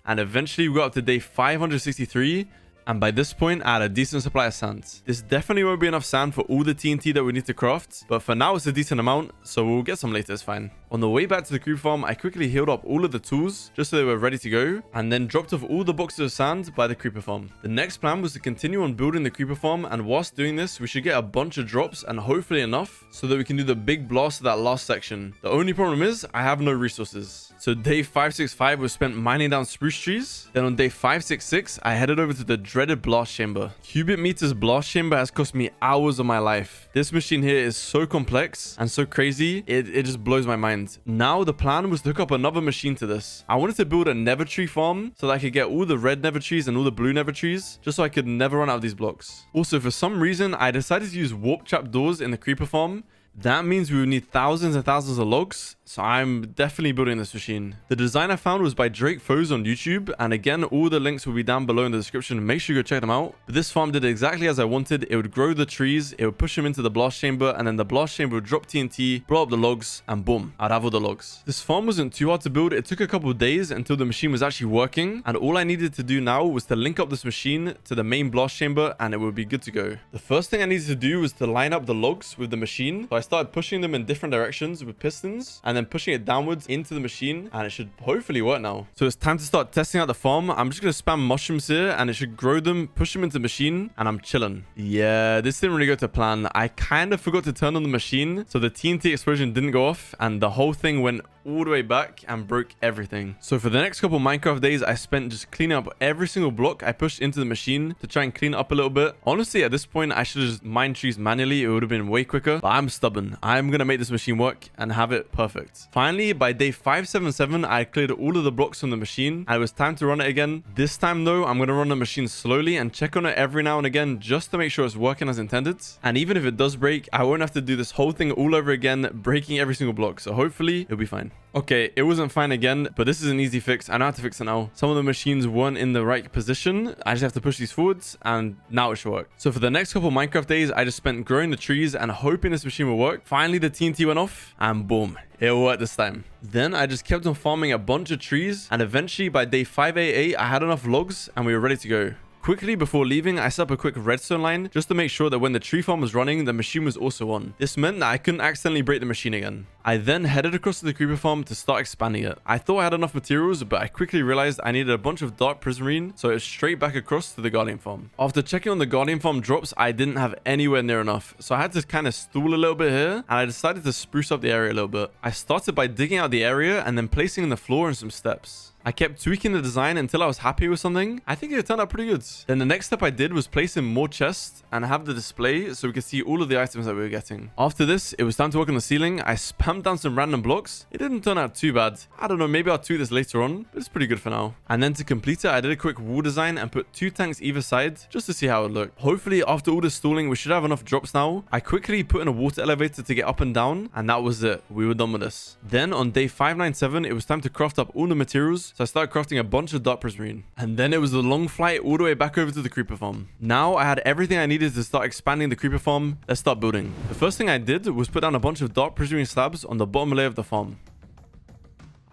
And eventually we got up to day 563, and by this point I had a decent supply of sand. This definitely won't be enough sand for all the TNT that we need to craft, but for now it's a decent amount, so we'll get some later, it's fine. On the way back to the creeper farm, I quickly healed up all of the tools just so they were ready to go, and then dropped off all the boxes of sand by the creeper farm. The next plan was to continue on building the creeper farm, and whilst doing this, we should get a bunch of drops and hopefully enough so that we can do the big blast of that last section. The only problem is I have no resources. So day 565 was spent mining down spruce trees. Then on day 566, I headed over to the dreaded blast chamber. Cubic meters blast chamber has cost me hours of my life. This machine here is so complex and so crazy, it just blows my mind. Now the plan was to hook up another machine to this. I wanted to build a nether tree farm so that I could get all the red nether trees and all the blue nether trees, just so I could never run out of these blocks. Also, for some reason, I decided to use warp trap doors in the creeper farm. That means we would need thousands and thousands of logs, so I'm definitely building this machine. The design I found was by Drake Foes on YouTube, and again, all the links will be down below in the description. Make sure you go check them out. But this farm did exactly as I wanted. It would grow the trees, it would push them into the blast chamber, and then the blast chamber would drop TNT, blow up the logs, and boom, I'd have all the logs. This farm wasn't too hard to build. It took a couple of days until the machine was actually working, and all I needed to do now was to link up this machine to the main blast chamber, and it would be good to go. The first thing I needed to do was to line up the logs with the machine, so I started pushing them in different directions with pistons, and then pushing it downwards into the machine, and it should hopefully work now. So it's time to start testing out the farm. I'm just going to spam mushrooms here, and it should grow them, push them into the machine, and I'm chilling. Yeah, this didn't really go to plan. I kind of forgot to turn on the machine, so the TNT explosion didn't go off, and the whole thing went all the way back and broke everything. So for the next couple Minecraft days, I spent just cleaning up every single block I pushed into the machine to try and clean it up a little bit. Honestly, at this point, I should have just mined trees manually. It would have been way quicker, but I'm stubborn. I'm going to make this machine work and have it perfect. Finally, by day 577, I cleared all of the blocks from the machine, and it was time to run it again. This time though, I'm going to run the machine slowly and check on it every now and again just to make sure it's working as intended. And even if it does break, I won't have to do this whole thing all over again, breaking every single block. So hopefully it'll be fine. Okay, it wasn't fine again, but this is an easy fix. I know how to fix it now. Some of the machines weren't in the right position. I just have to push these forwards, and now it should work. So for the next couple Minecraft days, I just spent growing the trees and hoping this machine will work. Finally, the TNT went off, and boom, it worked this time. Then I just kept on farming a bunch of trees, and eventually by day 588, I had enough logs, and we were ready to go. Quickly before leaving, I set up a quick redstone line just to make sure that when the tree farm was running, the machine was also on. This meant that I couldn't accidentally break the machine again. I then headed across to the creeper farm to start expanding it. I thought I had enough materials, but I quickly realized I needed a bunch of dark prismarine, so it was straight back across to the guardian farm. After checking on the guardian farm drops, I didn't have anywhere near enough, so I had to kind of stall a little bit here, and I decided to spruce up the area a little bit. I started by digging out the area and then placing in the floor and some steps. I kept tweaking the design until I was happy with something. I think it turned out pretty good. Then the next step I did was place in more chests and have the display so we could see all of the items that we were getting. After this, it was time to work on the ceiling. I spammed down some random blocks. It didn't turn out too bad. I don't know, maybe I'll tweak this later on, but it's pretty good for now. And then to complete it, I did a quick wall design and put 2 tanks either side just to see how it looked. Hopefully, after all the stalling, we should have enough drops now. I quickly put in a water elevator to get up and down, and that was it. We were done with this. Then on day 597, it was time to craft up all the materials, so I started crafting a bunch of dark prismarine. And then it was the long flight all the way back over to the creeper farm. Now I had everything I needed to start expanding the creeper farm. Let's start building. The first thing I did was put down a bunch of dark prismarine slabs on the bottom layer of the farm.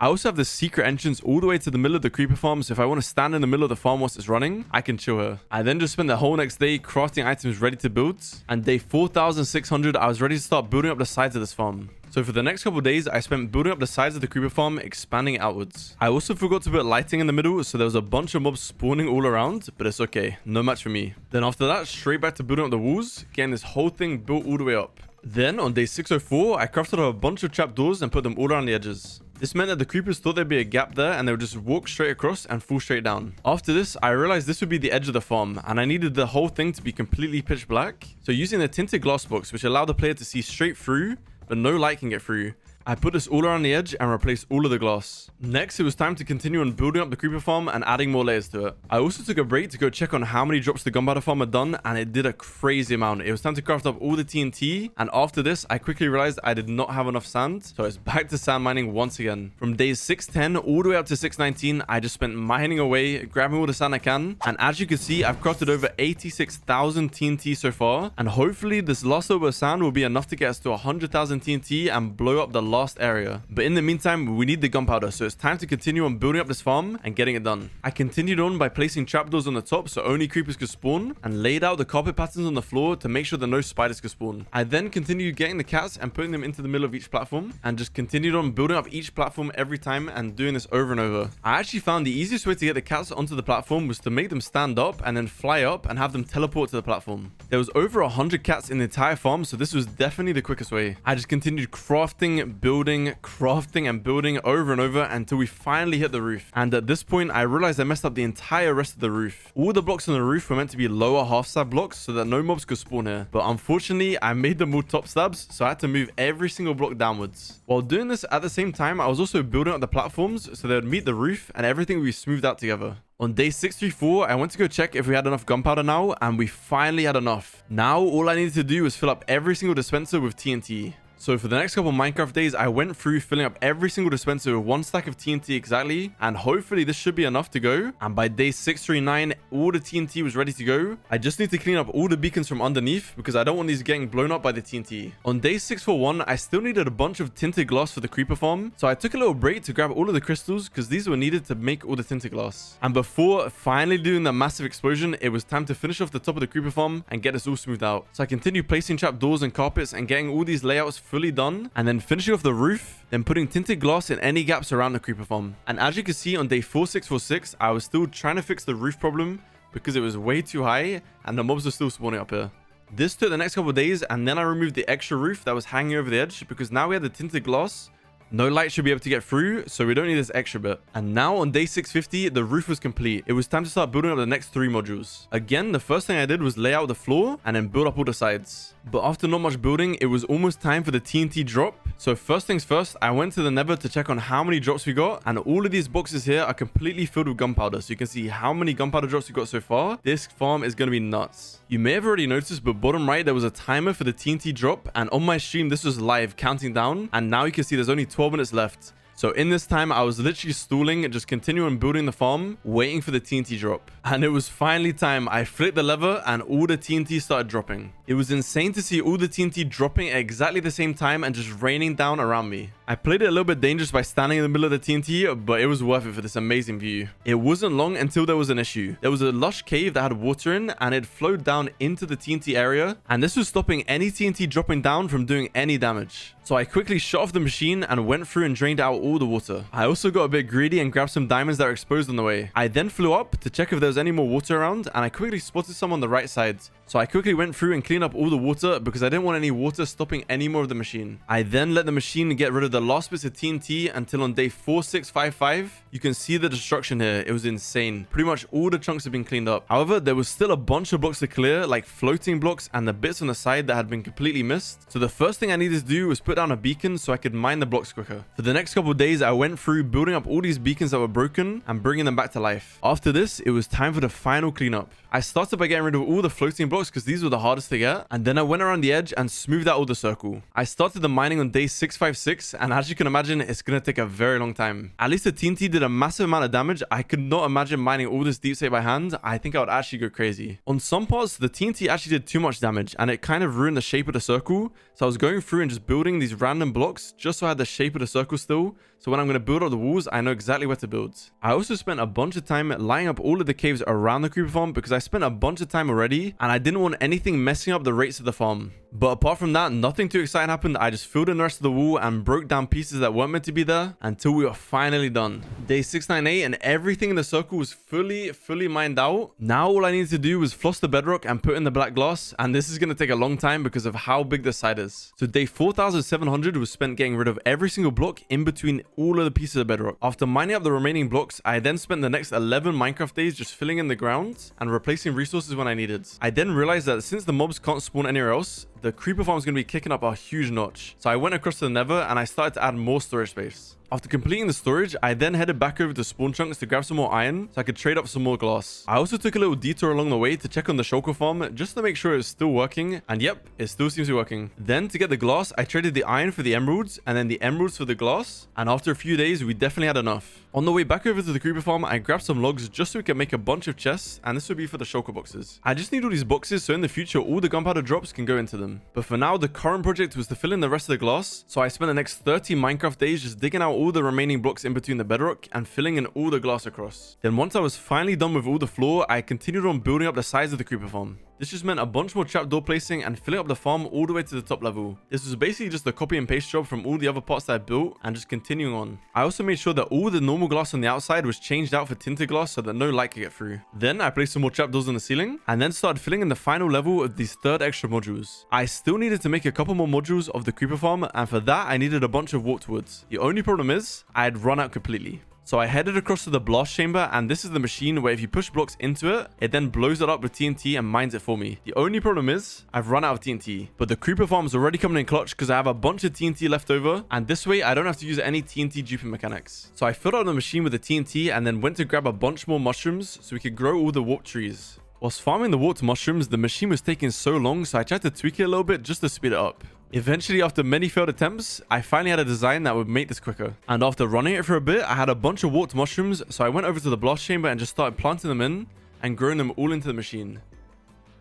I also have this secret entrance all the way to the middle of the creeper farm, so if I want to stand in the middle of the farm whilst it's running, I can chill here. I then just spent the whole next day crafting items ready to build, and day 4600 I was ready to start building up the sides of this farm. So for the next couple of days, I spent building up the sides of the creeper farm, expanding it outwards. I also forgot to put lighting in the middle, so there was a bunch of mobs spawning all around, but it's okay, no match for me. Then after that, straight back to building up the walls, getting this whole thing built all the way up. Then on day 604, I crafted up a bunch of trapdoors and put them all around the edges. This meant that the creepers thought there'd be a gap there and they would just walk straight across and fall straight down. After this, I realized this would be the edge of the farm and I needed the whole thing to be completely pitch black. So using the tinted glass box, which allowed the player to see straight through, but no light can get through, I put this all around the edge and replaced all of the glass. Next, it was time to continue on building up the creeper farm and adding more layers to it. I also took a break to go check on how many drops the gunpowder farm had done, and it did a crazy amount. It was time to craft up all the TNT, and after this, I quickly realized I did not have enough sand, so it's back to sand mining once again. From days 610 all the way up to 619, I just spent mining away, grabbing all the sand I can, and as you can see, I've crafted over 86,000 TNT so far, and hopefully this last over sand will be enough to get us to 100,000 TNT and blow up the last area. But in the meantime, we need the gunpowder, so it's time to continue on building up this farm and getting it done. I continued on by placing trapdoors on the top so only creepers could spawn, and laid out the carpet patterns on the floor to make sure that no spiders could spawn. I then continued getting the cats and putting them into the middle of each platform, and just continued on building up each platform every time and doing this over and over. I actually found the easiest way to get the cats onto the platform was to make them stand up and then fly up and have them teleport to the platform. There was over 100 cats in the entire farm, so this was definitely the quickest way. I just continued crafting, building, crafting, and building over and over until we finally hit the roof. And at this point, I realized I messed up the entire rest of the roof. All the blocks on the roof were meant to be lower half slab blocks so that no mobs could spawn here. But unfortunately, I made them all top slabs, so I had to move every single block downwards. While doing this at the same time, I was also building up the platforms so they would meet the roof and everything would be smoothed out together. On day 634, I went to go check if we had enough gunpowder now, and we finally had enough. Now, all I needed to do was fill up every single dispenser with TNT. So for the next couple Minecraft days, I went through filling up every single dispenser with 1 stack of TNT exactly, and hopefully this should be enough to go. And by day 639, all the TNT was ready to go. I just need to clean up all the beacons from underneath because I don't want these getting blown up by the TNT. On day 641, I still needed a bunch of tinted glass for the creeper farm, so I took a little break to grab all of the crystals because these were needed to make all the tinted glass. And before finally doing the massive explosion, it was time to finish off the top of the creeper farm and get this all smoothed out. So I continued placing trapdoors and carpets and getting all these layouts fully done, and then finishing off the roof, then putting tinted glass in any gaps around the creeper farm. And as you can see on day 4646, I was still trying to fix the roof problem because it was way too high and the mobs were still spawning up here. This took the next couple of days, and then I removed the extra roof that was hanging over the edge because now we had the tinted glass. No light should be able to get through, so we don't need this extra bit. And now on day 650, the roof was complete. It was time to start building up the next 3 modules. Again, the first thing I did was lay out the floor and then build up all the sides. But after not much building, it was almost time for the TNT drop. So first things first, I went to the nether to check on how many drops we got. And all of these boxes here are completely filled with gunpowder. So you can see how many gunpowder drops we got so far. This farm is going to be nuts. You may have already noticed, but bottom right, there was a timer for the TNT drop. And on my stream, this was live counting down. And now you can see there's only 12 minutes left. So in this time, I was literally stalling and just continuing building the farm, waiting for the TNT drop. And it was finally time. I flicked the lever and all the TNT started dropping. It was insane to see all the TNT dropping at exactly the same time and just raining down around me. I played it a little bit dangerous by standing in the middle of the TNT, but it was worth it for this amazing view. It wasn't long until there was an issue. There was a lush cave that had water in, and it flowed down into the TNT area, and this was stopping any TNT dropping down from doing any damage. So I quickly shut off the machine and went through and drained out all the water. I also got a bit greedy and grabbed some diamonds that were exposed on the way. I then flew up to check if there was any more water around, and I quickly spotted some on the right side. So I quickly went through and cleaned up all the water because I didn't want any water stopping any more of the machine. I then let the machine get rid of the last bits of TNT until on day 4655, you can see the destruction here. It was insane. Pretty much all the chunks have been cleaned up. However, there was still a bunch of blocks to clear, like floating blocks and the bits on the side that had been completely missed. So the first thing I needed to do was put down a beacon so I could mine the blocks quicker. For the next couple of days, I went through building up all these beacons that were broken and bringing them back to life. After this, it was time for the final cleanup. I started by getting rid of all the floating blocks because these were the hardest to get, and then I went around the edge and smoothed out all the circle. I started the mining on day 656, and as you can imagine, it's gonna take a very long time. At least the TNT did a massive amount of damage. I could not imagine mining all this deep slate by hand. I think I would actually go crazy. On some parts, the TNT actually did too much damage, and it kind of ruined the shape of the circle. So I was going through and just building these random blocks just so I had the shape of the circle still. So when I'm going to build up the walls, I know exactly where to build. I also spent a bunch of time lining up all of the caves around the creeper farm because I spent a bunch of time already and I didn't want anything messing up the rates of the farm. But apart from that, nothing too exciting happened. I just filled in the rest of the wall and broke down pieces that weren't meant to be there until we were finally done. Day 698 and everything in the circle was fully mined out. Now all I needed to do was floss the bedrock and put in the black glass, and this is going to take a long time because of how big the side is. So day 4700 was spent getting rid of every single block in between all of the pieces of bedrock. After mining up the remaining blocks, I then spent the next 11 Minecraft days just filling in the ground and replacing resources when I needed. I then realized that since the mobs can't spawn anywhere else, the creeper farm is going to be kicking up a huge notch. So I went across to the nether and I started to add more storage space. After completing the storage, I then headed back over to spawn chunks to grab some more iron so I could trade up some more glass. I also took a little detour along the way to check on the shulker farm just to make sure it's still working, and yep, it still seems to be working. Then to get the glass, I traded the iron for the emeralds and then the emeralds for the glass, and after a few days, we definitely had enough. On the way back over to the creeper farm, I grabbed some logs just so we could make a bunch of chests, and this would be for the shulker boxes. I just need all these boxes so in the future all the gunpowder drops can go into them. But for now, the current project was to fill in the rest of the glass, so I spent the next 30 Minecraft days just digging out all the remaining blocks in between the bedrock and filling in all the glass across. Then once I was finally done with all the floor, I continued on building up the sides of the creeper farm. This just meant a bunch more trapdoor placing and filling up the farm all the way to the top level. This was basically just a copy and paste job from all the other parts that I built and just continuing on. I also made sure that all the normal glass on the outside was changed out for tinted glass so that no light could get through. Then I placed some more trapdoors on the ceiling and then started filling in the final level of these third extra modules. I still needed to make a couple more modules of the creeper farm, and for that I needed a bunch of warped woods. The only problem is I had run out completely. So I headed across to the blast chamber, and this is the machine where if you push blocks into it, it then blows it up with TNT and mines it for me. The only problem is I've run out of TNT, but the creeper farm is already coming in clutch because I have a bunch of TNT left over, and this way I don't have to use any TNT duping mechanics. So I filled up the machine with the TNT and then went to grab a bunch more mushrooms so we could grow all the warp trees. Whilst farming the warped mushrooms, the machine was taking so long, so I tried to tweak it a little bit just to speed it up. Eventually, after many failed attempts, I finally had a design that would make this quicker. And after running it for a bit, I had a bunch of warped mushrooms, so I went over to the blast chamber and just started planting them in and growing them all into the machine.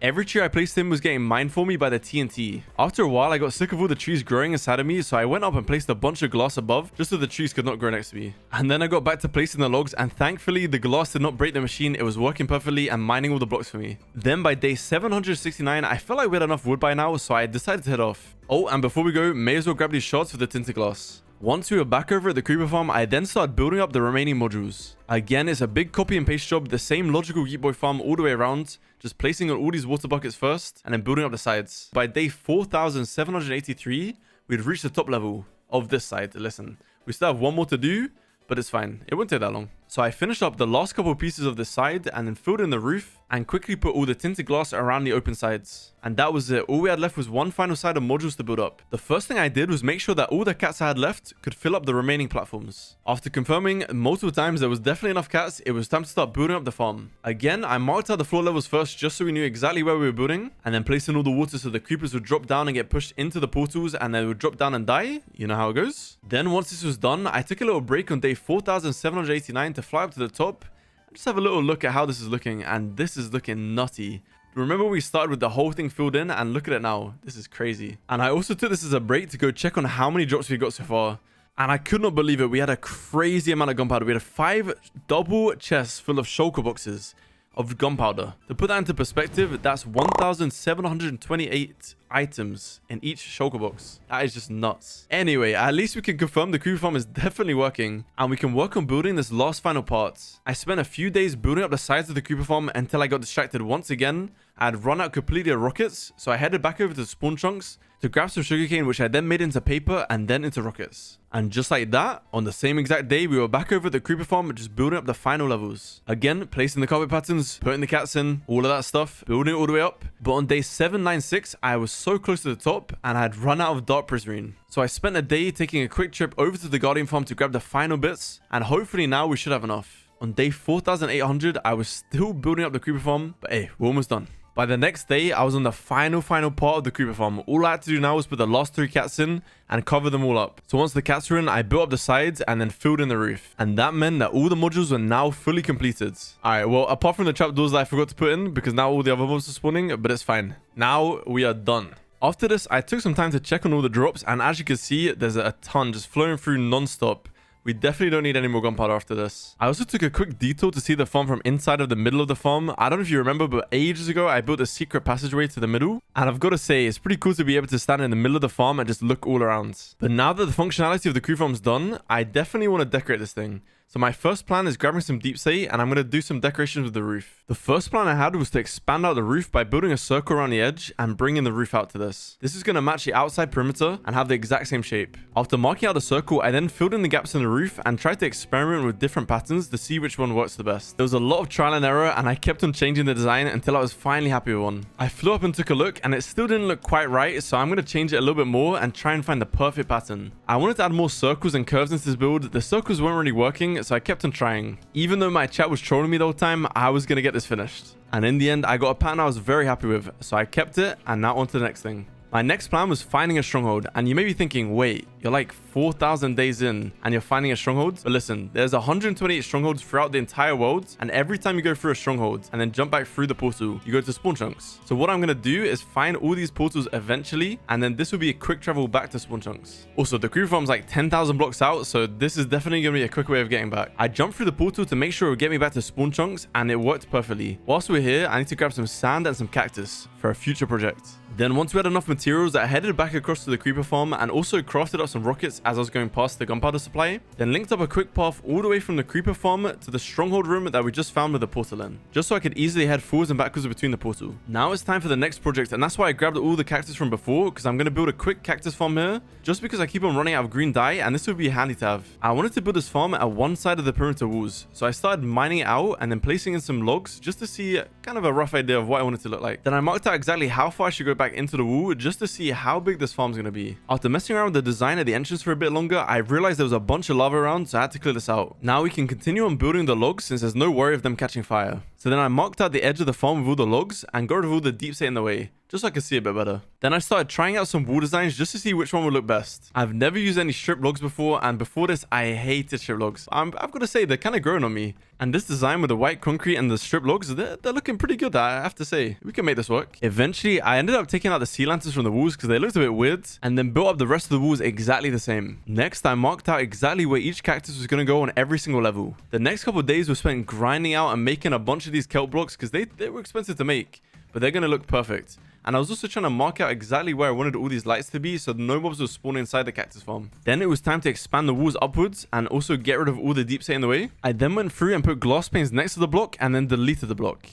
Every tree I placed in was getting mined for me by the TNT. After a while, I got sick of all the trees growing inside of me, so I went up and placed a bunch of glass above just so the trees could not grow next to me. And then I got back to placing the logs, and thankfully the glass did not break the machine. It was working perfectly and mining all the blocks for me. Then by day 769, I felt like we had enough wood by now, so I decided to head off. Oh, and before we go, may as well grab these shards for the tinted glass. Once we were back over at the creeper farm, I then started building up the remaining modules. Again, it's a big copy and paste job, the same logical Geek Boy farm all the way around, just placing on all these water buckets first and then building up the sides. By day 4783, we'd reached the top level of this side. Listen, we still have one more to do, but it's fine. It won't take that long. So I finished up the last couple of pieces of the side and then filled in the roof and quickly put all the tinted glass around the open sides. And that was it. All we had left was one final side of modules to build up. The first thing I did was make sure that all the cats I had left could fill up the remaining platforms. After confirming multiple times there was definitely enough cats, it was time to start building up the farm. Again, I marked out the floor levels first just so we knew exactly where we were building, and then placing all the water so the creepers would drop down and get pushed into the portals and they would drop down and die. You know how it goes. Then once this was done, I took a little break on day 4789 to fly up to the top. Just have a little look at how this is looking, and this is looking nutty. Remember we started with the whole thing filled in, and look at it now. This is crazy. And I also took this as a break to go check on how many drops we got so far. And I could not believe it. We had a crazy amount of gunpowder. We had 5 double chests full of shulker boxes of gunpowder. To put that into perspective, that's 1,728 items in each shulker box. That is just nuts. Anyway, at least we can confirm the creeper farm is definitely working, and we can work on building this last final part. I spent a few days building up the sides of the creeper farm until I got distracted once again. I had run out completely of rockets, so I headed back over to the spawn chunks to grab some sugarcane, which I then made into paper and then into rockets. And just like that, on the same exact day, we were back over at the creeper farm just building up the final levels. Again, placing the carpet patterns, putting the cats in, all of that stuff, building it all the way up. But on day 796, I was so close to the top and I had run out of dark prismarine. So I spent a day taking a quick trip over to the guardian farm to grab the final bits, and hopefully now we should have enough. On day 4800, I was still building up the creeper farm, but hey, we're almost done. By the next day, I was on the final part of the creeper farm. All I had to do now was put the last 3 cats in and cover them all up. So once the cats were in, I built up the sides and then filled in the roof. And that meant that all the modules were now fully completed. Alright, well, apart from the trapdoors that I forgot to put in because now all the other mobs are spawning, but it's fine. Now we are done. After this, I took some time to check on all the drops, and as you can see, there's a ton just flowing through non-stop. We definitely don't need any more gunpowder after this. I also took a quick detour to see the farm from inside of the middle of the farm. I don't know if you remember, but ages ago, I built a secret passageway to the middle. And I've got to say, it's pretty cool to be able to stand in the middle of the farm and just look all around. But now that the functionality of the crew farm's done, I definitely want to decorate this thing. So my first plan is grabbing some deep slate, and I'm going to do some decorations with the roof. The first plan I had was to expand out the roof by building a circle around the edge and bringing the roof out to this. This is going to match the outside perimeter and have the exact same shape. After marking out the circle, I then filled in the gaps in the roof and tried to experiment with different patterns to see which one works the best. There was a lot of trial and error, and I kept on changing the design until I was finally happy with one. I flew up and took a look, and it still didn't look quite right, so I'm going to change it a little bit more and try and find the perfect pattern. I wanted to add more circles and curves into this build. The circles weren't really working, so I kept on trying. Even though my chat was trolling me the whole time, I was going to get this finished. And in the end, I got a pattern I was very happy with, so I kept it, and now on to the next thing. My next plan was finding a stronghold, and you may be thinking, wait, you're like 4,000 days in and you're finding a stronghold? But listen, there's 128 strongholds throughout the entire world, and every time you go through a stronghold and then jump back through the portal, you go to spawn chunks. So what I'm going to do is find all these portals eventually, and then this will be a quick travel back to spawn chunks. Also, the creeper farm's like 10,000 blocks out, so this is definitely going to be a quick way of getting back. I jumped through the portal to make sure it would get me back to spawn chunks, and it worked perfectly. Whilst we're here, I need to grab some sand and some cactus for a future project. Then once we had enough materials, I headed back across to the creeper farm and also crafted up some rockets as I was going past the gunpowder supply. Then linked up a quick path all the way from the creeper farm to the stronghold room that we just found with the portal in, just so I could easily head forwards and backwards between the portal. Now it's time for the next project, and that's why I grabbed all the cactus from before, because I'm going to build a quick cactus farm here, just because I keep on running out of green dye, and this would be handy to have. I wanted to build this farm at one side of the perimeter walls, so I started mining it out and then placing in some logs just to see kind of a rough idea of what I want it to look like. Then I marked out exactly how far I should go back into the wall just to see how big this farm's going to be. After messing around with the design at the entrance for a bit longer, I realized there was a bunch of lava around, so I had to clear this out. Now we can continue on building the logs since there's no worry of them catching fire. So then I marked out the edge of the farm with all the logs and got rid of all the deep slate in the way, just so I could see a bit better. Then I started trying out some wall designs just to see which one would look best. I've never used any strip logs before, and before this I hated strip logs. I've got to say, they're kind of growing on me. And this design with the white concrete and the strip logs, they're looking pretty good, I have to say. We can make this work. Eventually, I ended up taking out the sea lanterns from the walls because they looked a bit weird, and then built up the rest of the walls exactly the same. Next, I marked out exactly where each cactus was going to go on every single level. The next couple of days were spent grinding out and making a bunch of these kelp blocks because they were expensive to make, but they're going to look perfect. And I was also trying to mark out exactly where I wanted all these lights to be so no mobs would spawn inside the cactus farm. Then it was time to expand the walls upwards and also get rid of all the deep slate in the way. I then went through and put glass panes next to the block and then deleted the block.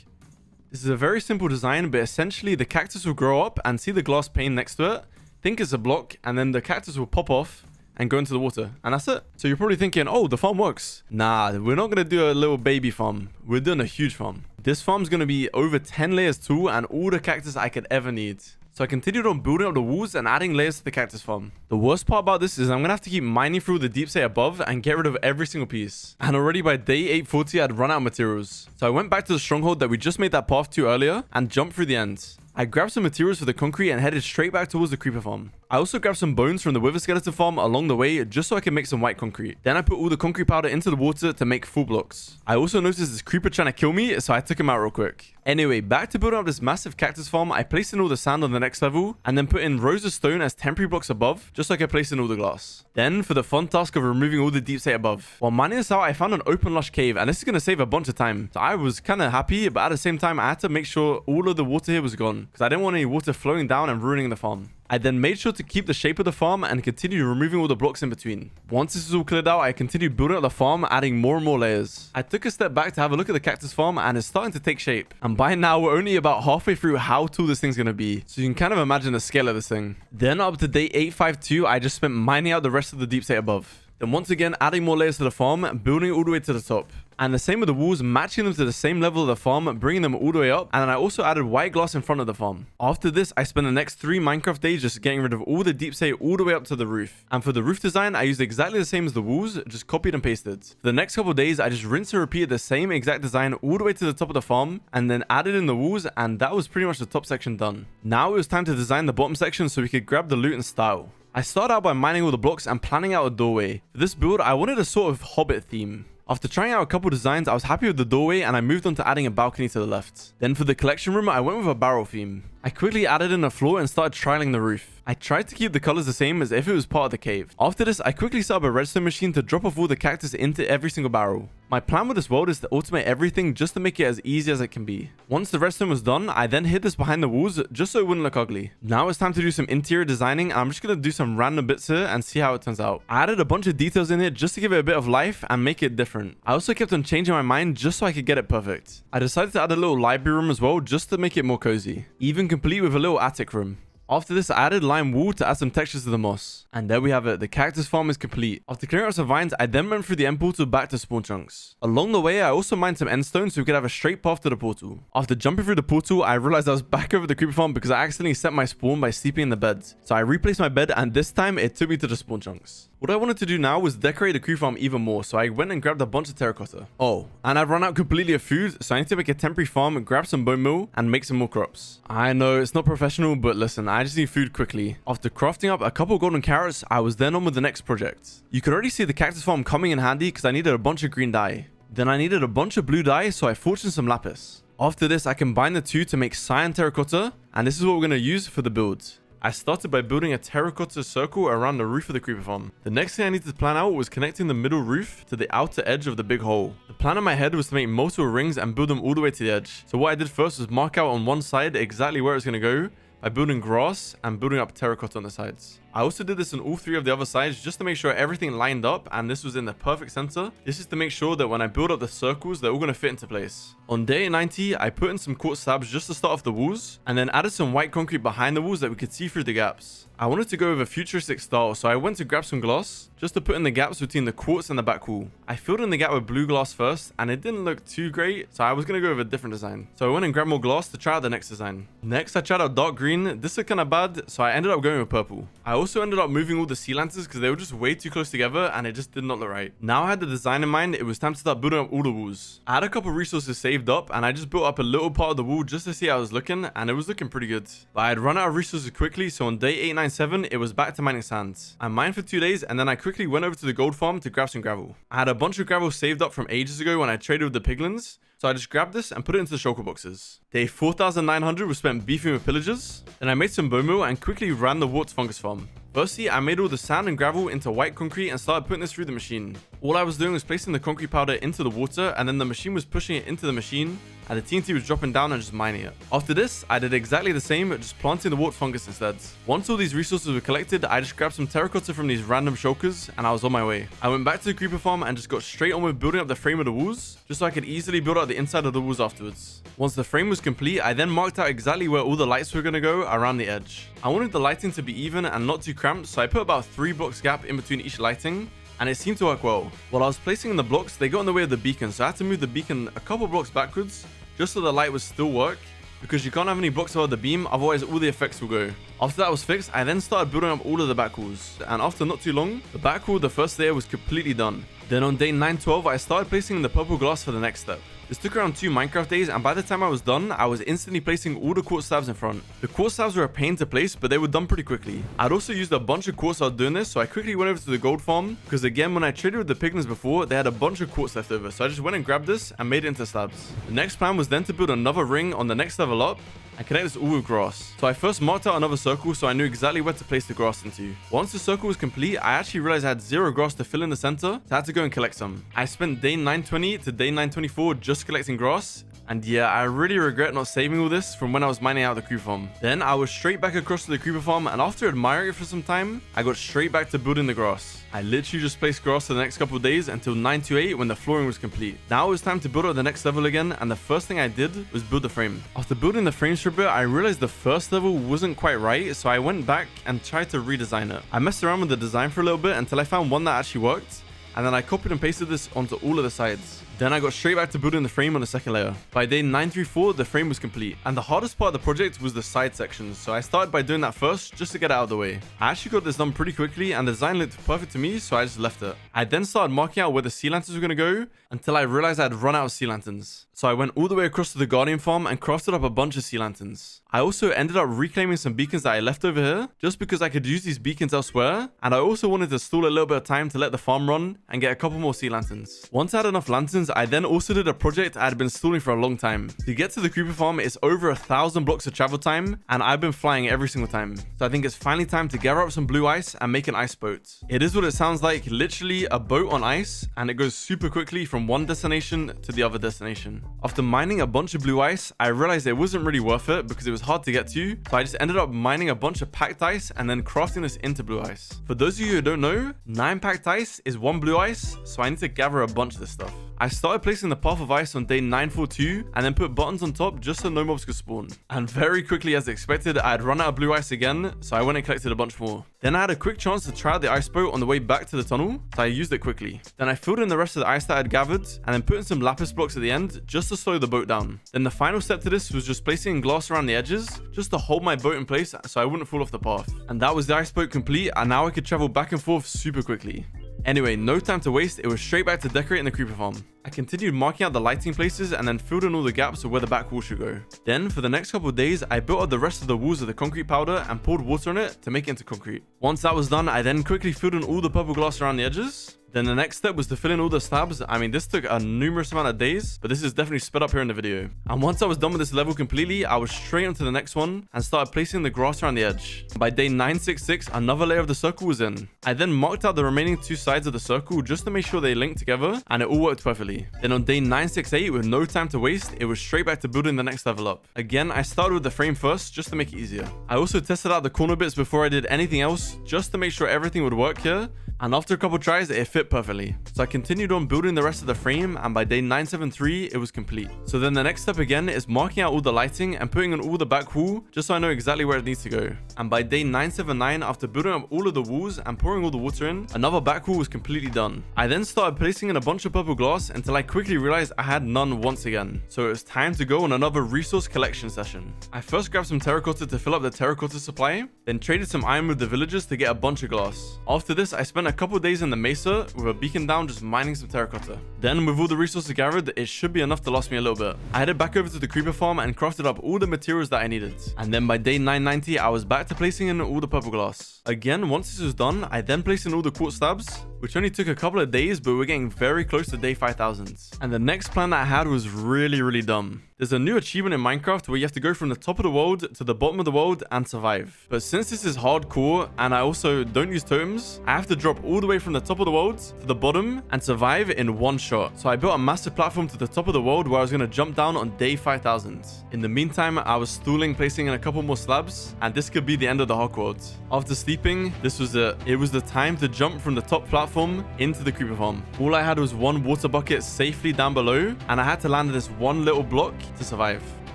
This is a very simple design, but essentially the cactus will grow up and see the glass pane next to it, think it's a block, and then the cactus will pop off and go into the water, and that's it. So you're probably thinking, oh, the farm works. Nah, we're not gonna do a little baby farm. We're doing a huge farm. This farm's gonna be over 10 layers tall and all the cactus I could ever need. So I continued on building up the walls and adding layers to the cactus farm. The worst part about this is I'm gonna have to keep mining through the deep slate above and get rid of every single piece. And already by day 840 I'd run out of materials. So I went back to the stronghold that we just made that path to earlier and jumped through the ends. I grabbed some materials for the concrete and headed straight back towards the creeper farm. I also grabbed some bones from the wither skeleton farm along the way just so I could make some white concrete. Then I put all the concrete powder into the water to make full blocks. I also noticed this creeper trying to kill me, so I took him out real quick. Anyway, back to building up this massive cactus farm, I placed in all the sand on the next level and then put in rows of stone as temporary blocks above just so I could place in all the glass. Then for the fun task of removing all the deep slate above. While mining this out, I found an open lush cave, and this is going to save a bunch of time. So I was kind of happy, but at the same time I had to make sure all of the water here was gone because I didn't want any water flowing down and ruining the farm. I then made sure to keep the shape of the farm and continued removing all the blocks in between. Once this is all cleared out, I continued building up the farm, adding more and more layers. I took a step back to have a look at the cactus farm and it's starting to take shape. And by now, we're only about halfway through how tall this thing's going to be. So you can kind of imagine the scale of this thing. Then up to day 852, I just spent mining out the rest of the deep slate above. Then once again, adding more layers to the farm, building it all the way to the top. And the same with the walls, matching them to the same level of the farm, bringing them all the way up. And then I also added white glass in front of the farm. After this, I spent the next 3 Minecraft days just getting rid of all the deep slate all the way up to the roof. And for the roof design, I used exactly the same as the walls, just copied and pasted. For the next couple of days, I just rinsed and repeated the same exact design all the way to the top of the farm, and then added in the walls, and that was pretty much the top section done. Now it was time to design the bottom section so we could grab the loot and style. I started out by mining all the blocks and planning out a doorway. For this build, I wanted a sort of hobbit theme. After trying out a couple designs, I was happy with the doorway and I moved on to adding a balcony to the left. Then for the collection room, I went with a barrel theme. I quickly added in a floor and started trialing the roof. I tried to keep the colors the same as if it was part of the cave. After this, I quickly set up a redstone machine to drop off all the cactus into every single barrel. My plan with this world is to automate everything just to make it as easy as it can be. Once the redstone was done, I then hid this behind the walls just so it wouldn't look ugly. Now it's time to do some interior designing, and I'm just going to do some random bits here and see how it turns out. I added a bunch of details in here just to give it a bit of life and make it different. I also kept on changing my mind just so I could get it perfect. I decided to add a little library room as well just to make it more cozy, even complete with a little attic room. After this, I added lime wool to add some textures to the moss. And there we have it, the cactus farm is complete. After clearing out some vines, I then went through the end portal back to spawn chunks. Along the way, I also mined some end stone so we could have a straight path to the portal. After jumping through the portal, I realized I was back over the creeper farm because I accidentally set my spawn by sleeping in the bed. So I replaced my bed and this time it took me to the spawn chunks. What I wanted to do now was decorate the creeper farm even more, so I went and grabbed a bunch of terracotta. Oh, and I've run out completely of food, so I need to make a temporary farm, grab some bone meal, and make some more crops. I know it's not professional, but listen, I just need food quickly. After crafting up a couple golden carrots, I was then on with the next project. You could already see the cactus farm coming in handy because I needed a bunch of green dye. Then I needed a bunch of blue dye, so I fortuned some lapis. After this, I combined the two to make cyan terracotta, and this is what we're going to use for the build. I started by building a terracotta circle around the roof of the creeper farm. The next thing I needed to plan out was connecting the middle roof to the outer edge of the big hole. The plan in my head was to make multiple rings and build them all the way to the edge. So what I did first was mark out on one side exactly where it's going to go by building grass and building up terracotta on the sides. I also did this on all three of the other sides just to make sure everything lined up and this was in the perfect center. This is to make sure that when I build up the circles, they're all going to fit into place. On day 90, I put in some quartz slabs just to start off the walls and then added some white concrete behind the walls that we could see through the gaps. I wanted to go with a futuristic style, so I went to grab some glass just to put in the gaps between the quartz and the back wall. I filled in the gap with blue glass first and it didn't look too great, so I was going to go with a different design. So I went and grabbed more glass to try out the next design. Next, I tried out dark green. This looked kind of bad, so I ended up going with purple. I also ended up moving all the sea lanterns because they were just way too close together and it just did not look right. Now I had the design in mind, it was time to start building up all the walls. I had a couple resources saved up and I just built up a little part of the wall just to see how it was looking, and it was looking pretty good. But I had run out of resources quickly, so on day 897 it was back to mining sands. I mined for 2 days and then I quickly went over to the gold farm to grab some gravel. I had a bunch of gravel saved up from ages ago when I traded with the piglins, so I just grabbed this and put it into the shulker boxes. Day 4900 was spent beefing with pillagers. Then I made some bone meal and quickly ran the warts fungus farm. Firstly, I made all the sand and gravel into white concrete and started putting this through the machine. All I was doing was placing the concrete powder into the water, and then the machine was pushing it into the machine, and the TNT was dropping down and just mining it. After this, I did exactly the same, just planting the wart fungus instead. Once all these resources were collected, I just grabbed some terracotta from these random shulkers, and I was on my way. I went back to the creeper farm and just got straight on with building up the frame of the walls, just so I could easily build out the inside of the walls afterwards. Once the frame was complete, I then marked out exactly where all the lights were going to go around the edge. I wanted the lighting to be even and not too cramped, so I put about 3 blocks gap in between each lighting, and it seemed to work well. While I was placing in the blocks, they got in the way of the beacon, so I had to move the beacon a couple blocks backwards just so the light would still work, because you can't have any blocks above the beam, otherwise all the effects will go. After that was fixed, I then started building up all of the back walls, and after not too long, the back wall, the first layer, was completely done. Then on day 912, I started placing in the purple glass for the next step. This took around 2 Minecraft days, and by the time I was done, I was instantly placing all the quartz slabs in front. The quartz slabs were a pain to place, but they were done pretty quickly. I'd also used a bunch of quartz while doing this, so I quickly went over to the gold farm, because again, when I traded with the piglins before, they had a bunch of quartz left over, so I just went and grabbed this and made it into slabs. The next plan was then to build another ring on the next level up, and connect this all with grass. So I first marked out another circle so I knew exactly where to place the grass into. Once the circle was complete, I actually realized I had 0 grass to fill in the center, so I had to go and collect some. I spent day 920 to day 924 just collecting grass, and yeah, I really regret not saving all this from when I was mining out the creeper farm. Then I was straight back across to the creeper farm, and after admiring it for some time, I got straight back to building the grass. I literally just placed grass for the next couple of days until 928 when the flooring was complete. Now it was time to build up the next level again, and the first thing I did was build the frame. After building the frames for a bit, I realized the first level wasn't quite right, so I went back and tried to redesign it. I messed around with the design for a little bit until I found one that actually worked, and then I copied and pasted this onto all of the sides. Then I got straight back to building the frame on the second layer. By day 934, the frame was complete. And the hardest part of the project was the side sections, so I started by doing that first just to get it out of the way. I actually got this done pretty quickly and the design looked perfect to me, so I just left it. I then started marking out where the sea lanterns were going to go until I realized I had run out of sea lanterns. So I went all the way across to the guardian farm and crafted up a bunch of sea lanterns. I also ended up reclaiming some beacons that I left over here just because I could use these beacons elsewhere, and I also wanted to stall a little bit of time to let the farm run and get a couple more sea lanterns. Once I had enough lanterns, I then also did a project I had been stalling for a long time. To get to the creeper farm, it's over 1,000 blocks of travel time, and I've been flying every single time. So I think it's finally time to gather up some blue ice and make an ice boat. It is what it sounds like, literally a boat on ice, and it goes super quickly from one destination to the other destination. After mining a bunch of blue ice, I realized it wasn't really worth it because it was hard to get to, so I just ended up mining a bunch of packed ice and then crafting this into blue ice. For those of you who don't know, 9 packed ice is 1 blue ice, so I need to gather a bunch of this stuff. I started placing the path of ice on day 942 and then put buttons on top just so no mobs could spawn. And very quickly, as expected, I had run out of blue ice again, so I went and collected a bunch more. Then I had a quick chance to try out the ice boat on the way back to the tunnel, so I used it quickly. Then I filled in the rest of the ice that I had gathered and then put in some lapis blocks at the end just to slow the boat down. Then the final step to this was just placing glass around the edges just to hold my boat in place so I wouldn't fall off the path. And that was the ice boat complete, and now I could travel back and forth super quickly. Anyway, no time to waste, it was straight back to decorating the creeper farm. I continued marking out the lighting places and then filled in all the gaps of where the back wall should go. Then, for the next couple of days, I built up the rest of the walls with the concrete powder and poured water on it to make it into concrete. Once that was done, I then quickly filled in all the purple glass around the edges. Then the next step was to fill in all the slabs. I mean, this took a numerous amount of days, but this is definitely sped up here in the video. And once I was done with this level completely, I was straight onto the next one and started placing the grass around the edge. By day 966, another layer of the circle was in. I then marked out the remaining 2 sides of the circle just to make sure they linked together, and it all worked perfectly. Then on day 968, with no time to waste, it was straight back to building the next level up. Again, I started with the frame first just to make it easier. I also tested out the corner bits before I did anything else just to make sure everything would work here. And after a couple tries, it fit perfectly. So I continued on building the rest of the frame, and by day 973, it was complete. So then the next step again is marking out all the lighting and putting on all the back wall, just so I know exactly where it needs to go. And by day 979, after building up all of the walls and pouring all the water in, another back wall was completely done. I then started placing in a bunch of purple glass until I quickly realized I had none once again. So it was time to go on another resource collection session. I first grabbed some terracotta to fill up the terracotta supply, then traded some iron with the villagers to get a bunch of glass. After this, I spent a couple days in the mesa with a beacon down just mining some terracotta. Then with all the resources gathered, it should be enough to last me a little bit. I headed back over to the creeper farm and crafted up all the materials that I needed. And then by day 990, I was back to placing in all the purple glass. Again, once this was done, I then placed in all the quartz slabs, which only took a couple of days, but we're getting very close to day 5000. And the next plan that I had was really dumb. There's a new achievement in Minecraft where you have to go from the top of the world to the bottom of the world and survive. But since this is hardcore and I also don't use totems, I have to drop all the way from the top of the world to the bottom and survive in one shot. So I built a massive platform to the top of the world where I was going to jump down on day 5000. In the meantime, I was stalling, placing in a couple more slabs, and this could be the end of the hard world. After sleeping, this was it. It was the time to jump from the top platform into the creeper farm. All I had was one water bucket safely down below, and I had to land this one little block to survive.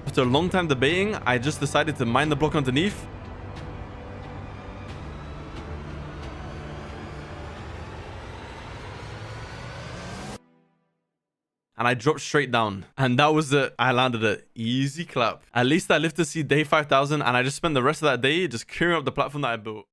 After a long time debating, I just decided to mine the block underneath. And I dropped straight down. And that was it. I landed it. Easy clap. At least I lived to see day 5000, and I just spent the rest of that day just clearing up the platform that I built.